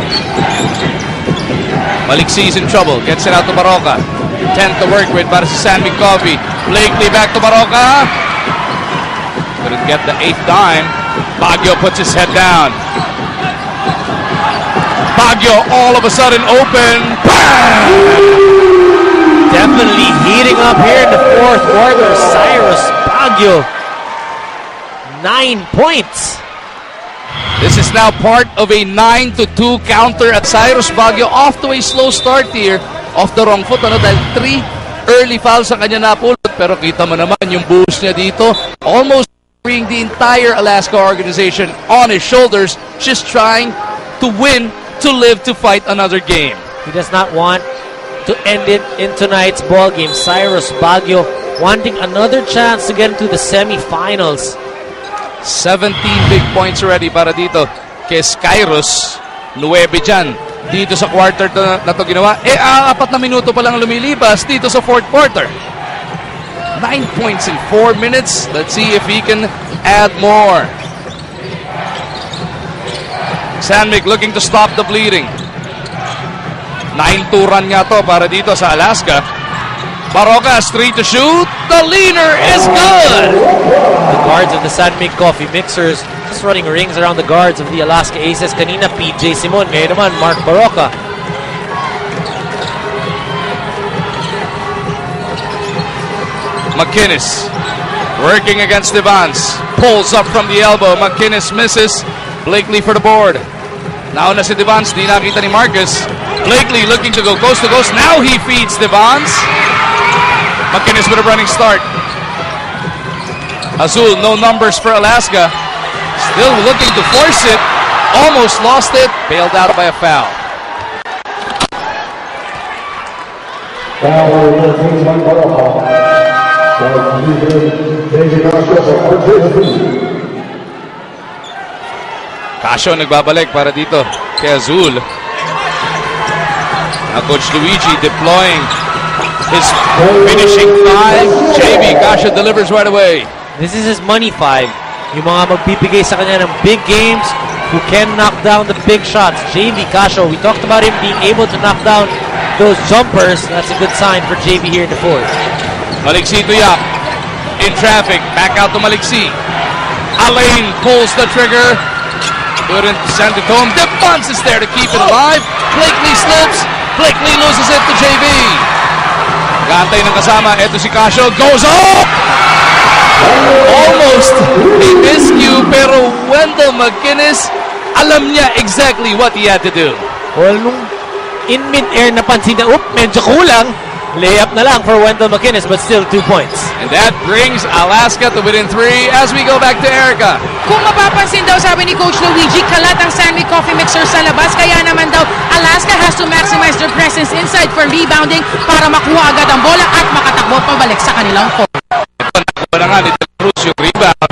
Maliksi is in trouble. Gets it out to Baroka. 10 to work with para si San McCovey. Blakely back to Baroka. Couldn't get the 8th dime. Baguio puts his head down. Baguio all of a sudden open. Bam! Definitely heating up here in the fourth quarter. Cyrus Baguio, 9 points. This is now part of a 9-2 counter at Cyrus Baguio. Off to a slow start here. Off the wrong foot. Dahil 3 early fouls ang kanya napulot. Pero kita mo naman yung boost niya dito. Almost bring the entire Alaska organization on his shoulders. Just trying to win, to live, to fight another game. He does not want to end it in tonight's ball game. Cyrus Baguio wanting another chance to get into the semifinals. 17 big points already para dito kay Kairos. 9 dyan dito sa quarter na to ginawa. 4 na minuto pa lang lumilipas dito sa fourth quarter. 9 points in 4 minutes. Let's see if he can add more. Sandvik looking to stop the bleeding. 9-2 run nga to para dito sa Alaska. Barocas, 3 to shoot. The leaner is good. The guards of the Sandvik Coffee Mixers just running rings around the guards of the Alaska Aces. Kanina, PJ Simon. Ngayon naman, Mark Baroca. McInnes working against Devance. Pulls up from the elbow. McInnes misses. Blakely for the board. Nauna si Devance. Di nakita ni Marcus. Blakely looking to go coast to coast. Now he feeds Devance. McInnes with a running start. Azul, no numbers for Alaska. Still looking to force it. Almost lost it. Bailed out by a foul. Casio nagbabalik para dito kay Azul. Now Coach Luigi deploying his finishing 5. JV Casio delivers right away. This is his money 5. Yung mga magbibigay sa kanya ng big games who can knock down the big shots. JV Casio, we talked about him being able to knock down those jumpers. That's a good sign for JV here in the fourth. Maliksi Tuyak in traffic. Back out to Maliksi. Alain pulls the trigger. Couldn't send it home. Devance is there to keep it alive. Blakely slips. Blakely loses it to JV. Gantay ng kasama. Eto si Casio. Goes up! Almost a miscue, pero Wendell McInnes, alam niya exactly what he had to do. Well, nung in mid-air napansin na, medyo kulang. Layup na lang for Wendell McInnes, but still 2 points. And that brings Alaska to within 3 as we go back to Erica. Kung mapapansin daw, sabi ni Coach Luigi, kalat ang Sandvik Coffee Mixer sa labas. Kaya naman daw, Alaska has to maximize their presence inside for rebounding para makuha agad ang bola at makatakbo pabalik sa kanilang court. Ito na nga ni De Cruz yung rebound.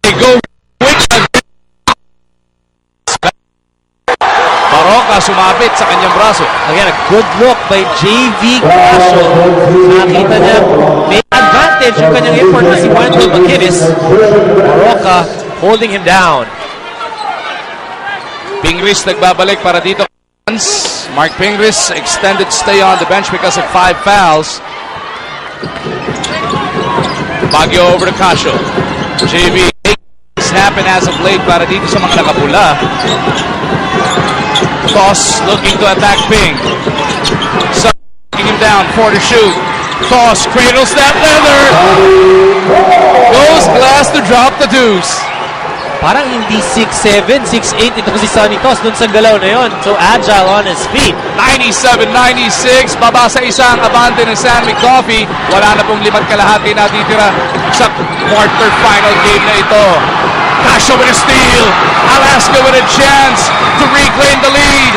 They go quick again. Baroca sumabit sa kanyang braso. Again, a good look by JV Casio. Nakita niya, may advantage yung kanyang import na si Wendell McInnes. Baroca holding him down. Pingris nagbabalik para dito. Mark Pingris extended stay on the bench because of 5 fouls. Baguio over to Casio. JV snapping as of late para dito sa mga nakapula. Toss looking to attack Ping. So taking him down, 4 to shoot. Toss cradles that leather. Goes glass to drop the deuce. Parang hindi 6'7", 6'8" ito si Sonny Toss dun sa galaw na yon. So agile on his feet. 97-96, baba sa isang abante ng Sandvik Coffee. Wala na pong 5 kalahati natitira sa quarter-final game na ito. Casio with a steal. Alaska with a chance to reclaim the lead.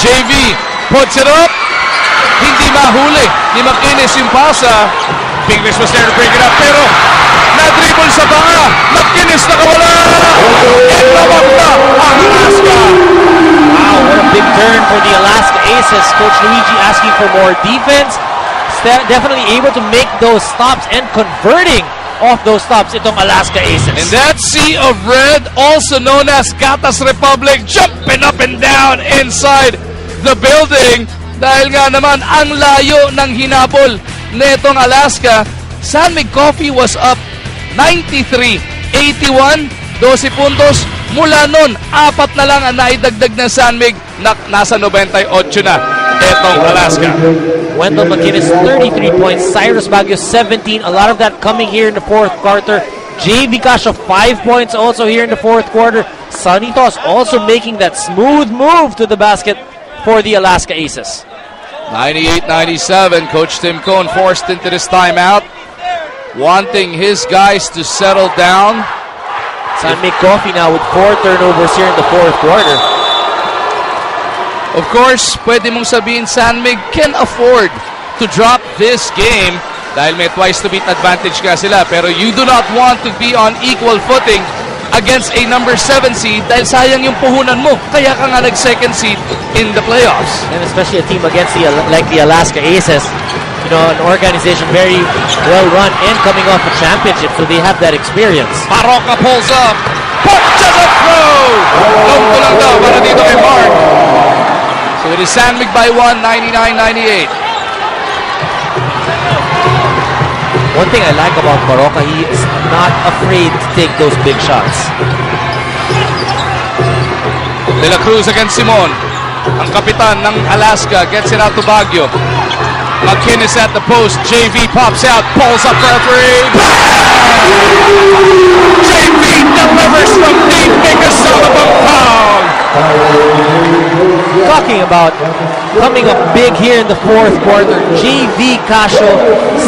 JV puts it up. Hindi mahuli ni McInnes yung pasa. Pingris was there to break it up, pero na-dribble sa banga. McInnes nakawala. And nawagla ang Alaska. Wow, what a big turn for the Alaska Aces. Coach Luigi asking for more defense. Definitely able to make those stops and converting off those stops itong Alaska Aces. And that sea of red, also known as Gatas Republic, jumping up and down inside the building. Dahil nga naman ang layo ng hinabol netong Alaska. Sandvik Coffee was up 93-81, 12 puntos, Mula nun, 4 na lang ang naidagdag ng San Mig na nasa 98 na etong Alaska. Wendell McKinnis, 33 points. Cyrus Baguio, 17. A lot of that coming here in the fourth quarter. JV Casio, 5 points also here in the fourth quarter. Sonny Toss also making that smooth move to the basket for the Alaska Aces. 98-97, Coach Tim Cohn forced into this timeout, wanting his guys to settle down. San Mig Coffee now with 4 turnovers here in the fourth quarter. Of course, pwede mong sabihin San Mig can afford to drop this game dahil may twice to beat advantage ka sila. Pero you do not want to be on equal footing against a number 7 seed dahil sayang yung puhunan mo. Kaya ka nga nag-second seed in the playoffs. And especially a team against like the Alaska Aces. You know, an organization very well run and coming off a championship, so they have that experience. Baroka pulls up. Put to the throw! Long to lang daw para dito kay Mark. So it is San Mig by 1, 99-98. One thing I like about Baroka, he is not afraid to take those big shots. De La Cruz against Simon. Ang kapitan ng Alaska gets it out to Baguio. McKinnis at the post. JV pops out, pulls up for a three. JV delivers from deep. Make a Solomon foul. Talking about coming up big here in the fourth quarter, JV Casio,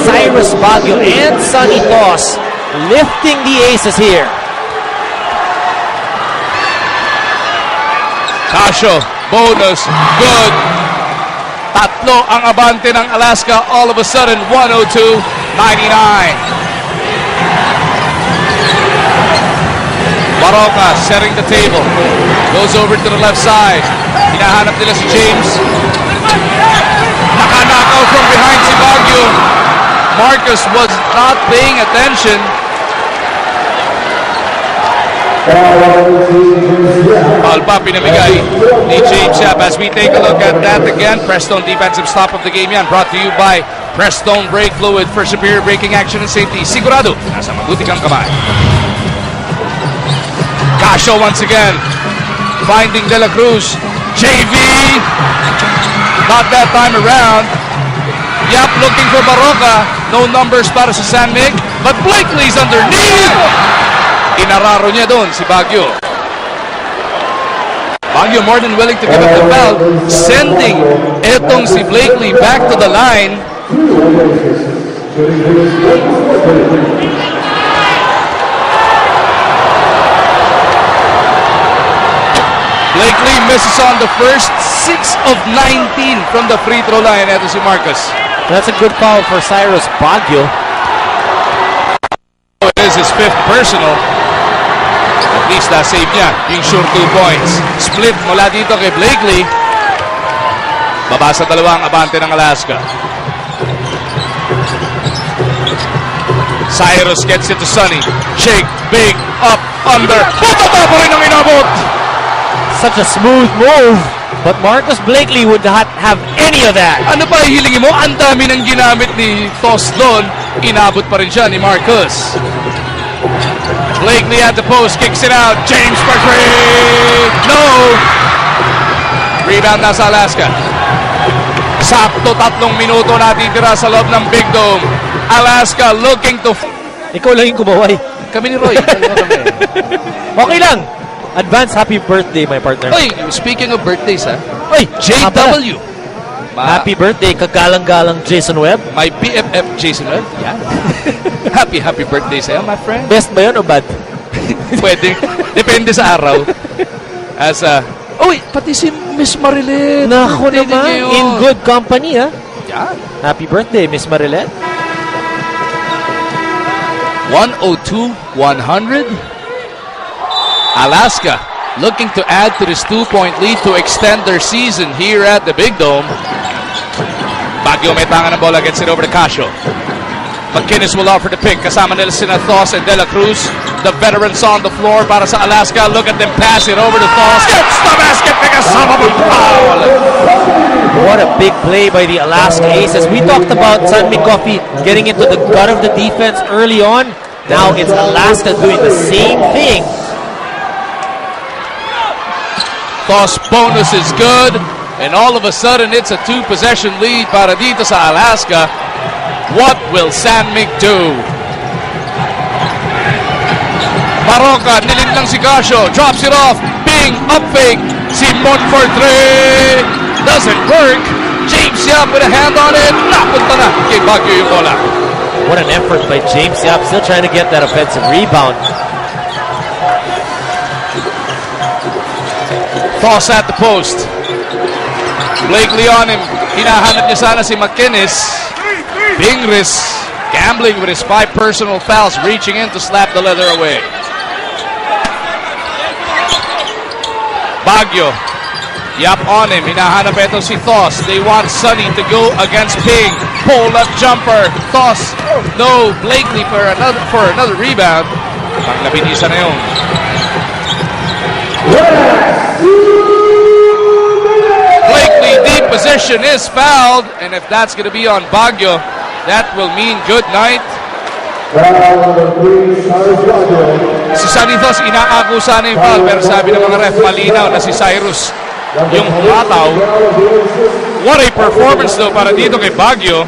Cyrus Baguio, and Sonny Toss lifting the Aces here. Casio, bonus, good. Tatlo ang abante ng Alaska. All of a sudden, 102-99. Baroka setting the table. Goes over to the left side. Hinahanap nila si James. Naka-knockout from behind si Baguio. Marcus was not paying attention. Foul pa pinamigay ni James Yap. As we take a look at that again, Prestone defensive stop of the game yan. Brought to you by Prestone Brake Fluid for superior braking action and safety. Sigurado, nasa mabuti kang kamay. Casio once again, finding De La Cruz. JV, not that time around. Yap looking for Baroka. No numbers para sa San Mig, but Blakely's underneath. Inararo niya doon si Baguio. Baguio more than willing to give up the foul, sending etong si Blakely back to the line. Blakely misses on the first 6 of 19 from the free throw line. Eto si Marcus. That's a good foul for Cyrus Baguio. It is his 5th personal. At least na-save niya yung sure 2 points. Split mula dito kay Blakely. Baba sa dalawang abante ng Alaska. Cyrus gets it to Sonny. Shake, big, up, under. Butata pa rin ang inabot. Such a smooth move, but Marcus Blakely would not have any of that. Ano pa ihilingin mo? Ang dami ng ginamit ni Toss doon. Inabot pa rin siya ni Marcus. Blakely at the post, kicks it out. James for three. No! Rebound na sa Alaska. Sakto 3 minuto natitira sa loob ng Big Dome. Alaska looking to... Ikaw lang yung kumaway. Kami ni Roy. Okay lang. Advance happy birthday, my partner. Oy, speaking of birthdays, ha? Oy, JW. Happy birthday, kagalang-galang Jason Webb. My BFF Jason Webb. Yeah. happy birthday sa'yo, my friend. Best ba yun o bad? Pwede. Depende sa araw. As uy, pati si Miss Marilet. Naku naman, in good company, ha? Yeah. Happy birthday, Miss Marilet. 102-100. Alaska looking to add to this 2-point lead to extend their season here at the Big Dome. Baguio may tangan ng bola, gets it over to Casio. McKinnis will offer the pick. Kasama nila sina Thos and De La Cruz. The veterans on the floor para sa Alaska. Look at them pass it over to Thos. Gets the basket. Kasama ng foul. What a big play by the Alaska Aces. We talked about San Mig Coffee getting into the gut of the defense early on. Now it's Alaska doing the same thing. Toss bonus is good. And all of a sudden, it's a 2-possession lead para dito sa Alaska. What will San Mig do? Baroka, nilinlang si Casio. Drops it off. Bing, up fake. Simon for 3. Doesn't work. James Yap with a hand on it. Napunta na kay Baguio yung bola. What an effort by James Yap. Still trying to get that offensive rebound. Toss at the post. Blakely on him. Hinahanap niya sana si McInnes. Pingris gambling with his 5 personal fouls, reaching in to slap the leather away. Baguio. Yap on him. Hinahanap ito si Toss. They want Sonny to go against Ping. Pull-up jumper. Toss. No. Blakely for another rebound. Panglabinisa na yun. Blakely, deep position is fouled. And if that's going to be on Baguio, that will mean good night. Si Sanitos, inaako sana yung foul, pero sabi ng mga ref, malinaw na si Cyrus yung humataw. What a performance though para dito kay Baguio.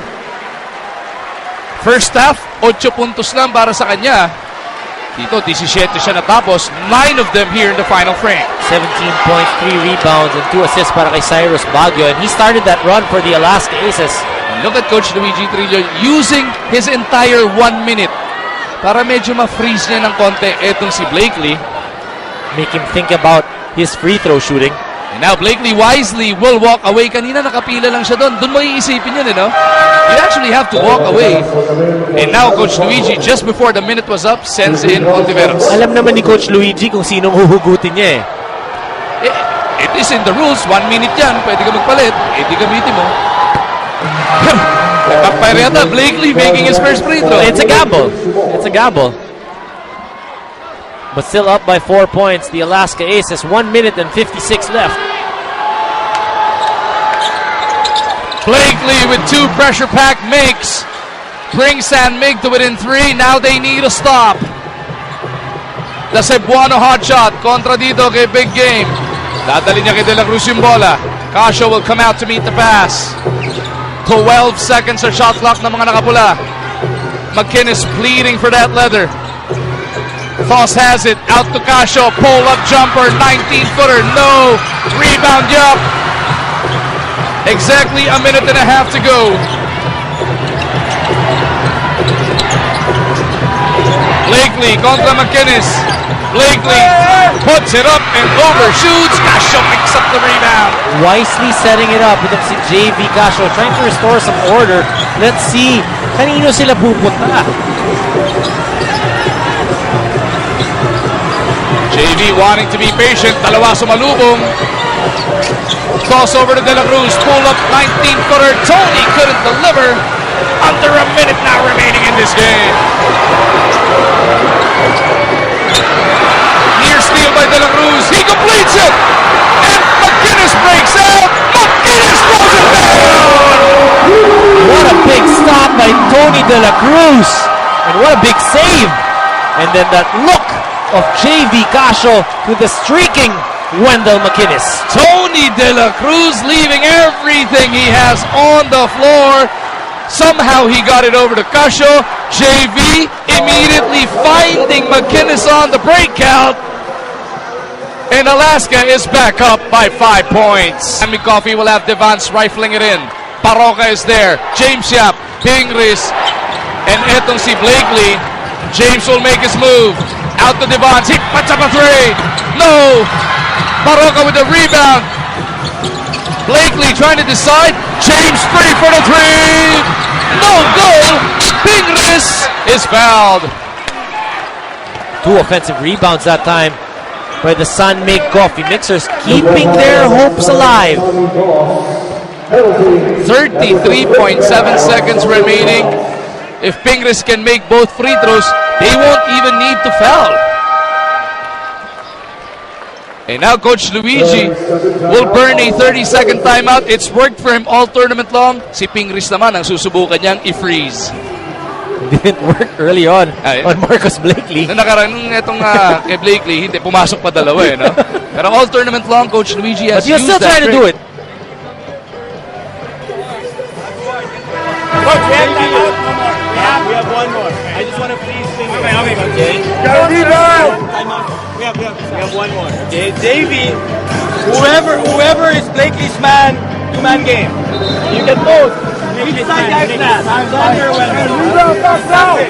First half, 8 puntos lang para sa kanya. Dito, 17 siya natapos. 9 of them here in the final frame. 17.3 rebounds and 2 assists para kay Cyrus Baguio. And he started that run for the Alaska Aces. Look at Coach Luigi Trillo using his entire 1 minute para medyo ma-freeze niya ng konti etong si Blakely. Make him think about his free throw shooting. And now Blakely wisely will walk away. Kanina nakapila lang siya doon. Doon mo iisipin yun, no? You actually have to walk away. And now Coach Luigi, just before the minute was up, sends in Ontiveros. Alam naman ni Coach Luigi kung sinong huhugutin niya It is in the rules. 1 minute yan. Pwede ka magpalit. Di gamitin mo. Nagpapayata, Blakely making his first free throw. It's a gamble. It's a gamble. But still up by 4 points. The Alaska Aces, 1 minute and 56 left. Blakely with 2 pressure pack makes. Brings San Mig to within 3. Now they need a stop. The Cebuano hot shot. Kontra dito kay Big Game. Dadali niya kay De La Cruz yung bola. Casio will come out to meet the pass. 12 seconds sa shot clock ng mga nakapula. McInnes pleading for that leather. Toss has it. Out to Casio. Pull-up jumper. 19-footer. No. Rebound Yup. Exactly a minute and a half to go. Blakely contra McInnes. Blakely puts it up and overshoots. Casio picks up the rebound. Wisely setting it up. Itong si JV Casio trying to restore some order. Let's see kanino sila pupunta. JV wanting to be patient. Dalawa sumalubong. Toss over to De La Cruz. Pull up 19-footer. Tony couldn't deliver. Under a minute now remaining in this game. Near steal by De La Cruz. He completes it. And McInnes breaks out. McInnes throws it down. What a big stop by Tony De La Cruz. And what a big save. And then that look of JV Casio with the streaking Wendell McInnes. Tony De La Cruz leaving everything he has on the floor. Somehow he got it over to Casio. JV immediately finding McInnes on the break count. And Alaska is back up by 5 points. Sammy Coffey will have Devance rifling it in. Baroka is there. James Yap, Pingris, and etong si Blakely. James will make his move. Out to Devance. He puts up a 3. No. Baroka with the rebound. Blakely trying to decide. James free for the 3. No goal. Pingris is fouled. 2 offensive rebounds that time by the San Mig Coffee Mixers, keeping their hopes alive. 33.7 seconds remaining. If Pingris can make both free throws, they won't even need to foul. And now Coach Luigi will burn a 30-second timeout. It's worked for him all tournament long. Si Pingris naman ang susubukan niyang i-freeze. Didn't work early on Marcus Blakely. Na nakaraan nung itong kay Blakely, hindi, pumasok pa dalawa no? Pero all tournament long, Coach Luigi has But you're used still that trying to trick. do it. Coach, we have time out. We have one more. I just want to please think. Okay. Time out. We have one more. Okay, Davey. Whoever is Blakely's man, two-man game. You can both.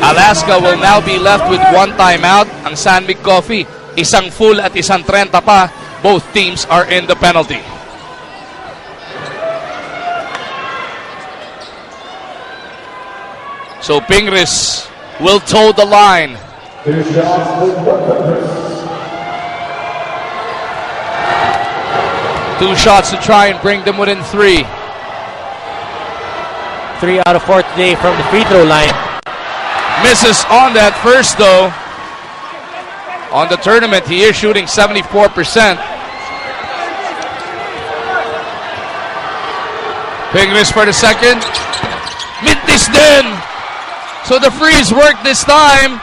Alaska will now be left with one timeout. Ang San Mig Coffee, isang full at isang 30 pa. Both teams are in the penalty. So Pingris will toe the line. 2 shots for Pingris. 2 shots to try and bring them within 3. 3 out of 4 today from the free throw line. Misses on that first though. On the tournament, he is shooting 74%. Pingris for the second. Mintis din. So the freeze worked this time.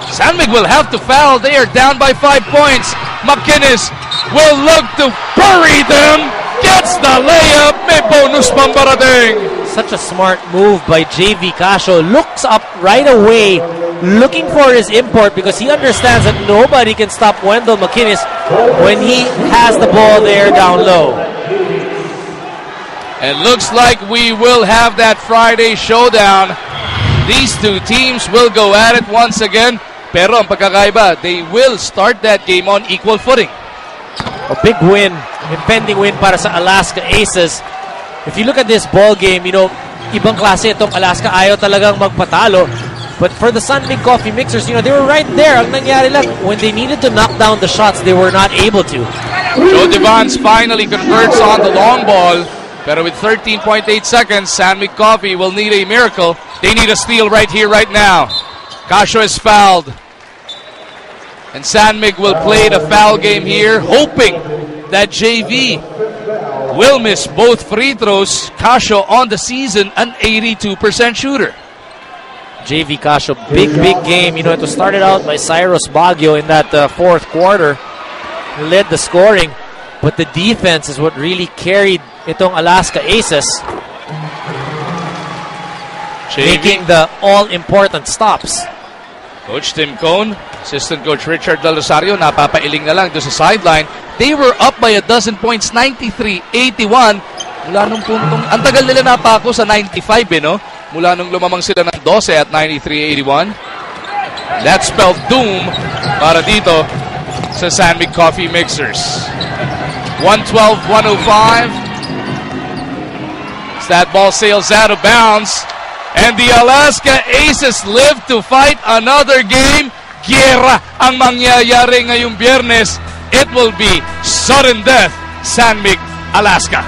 San Mig will have to foul. They are down by 5 points. McInnes will look to bury them. Gets the layup. May bonus pang parating. Such a smart move by JV Casio. Looks up right away, looking for his import because he understands that nobody can stop Wendell McInnes when he has the ball there down low. It looks like we will have that Friday showdown. These two teams will go at it once again. Pero ang pagkakaiba, they will start that game on equal footing. A big win, impending win para sa Alaska Aces. If you look at this ball game, you know, ibang klase itong Alaska, ayaw talagang magpatalo. But for the San Mig Coffee Mixers, you know, they were right there. Ang nangyari lang, when they needed to knock down the shots, they were not able to. Joe Devans finally converts on the long ball. Pero with 13.8 seconds, San Mig Coffee will need a miracle. They need a steal right here, right now. Casio is fouled. And San Mig will play the foul game here, hoping that JV will miss both free throws. Casio on the season, an 82% shooter. JV Casio, big game. You know, it was started out by Cyrus Baguio in that fourth quarter. He led the scoring, but the defense is what really carried itong Alaska Aces, making the all-important stops. Coach Tim Cone, assistant coach Richard Del Rosario, napapailing na lang doon sa sideline. They were up by a dozen points, 93-81. Mula nung puntong, ang tagal nila napako sa 95 no? Mula nung lumamang sila ng 12 at 93-81. That spelled doom para dito sa San Mig Coffee Mixers. 112-105. That ball sails out of bounds. And the Alaska Aces live to fight another game. Giyera ang mangyayari ngayong Biyernes. It will be sudden death, San Mig, Alaska.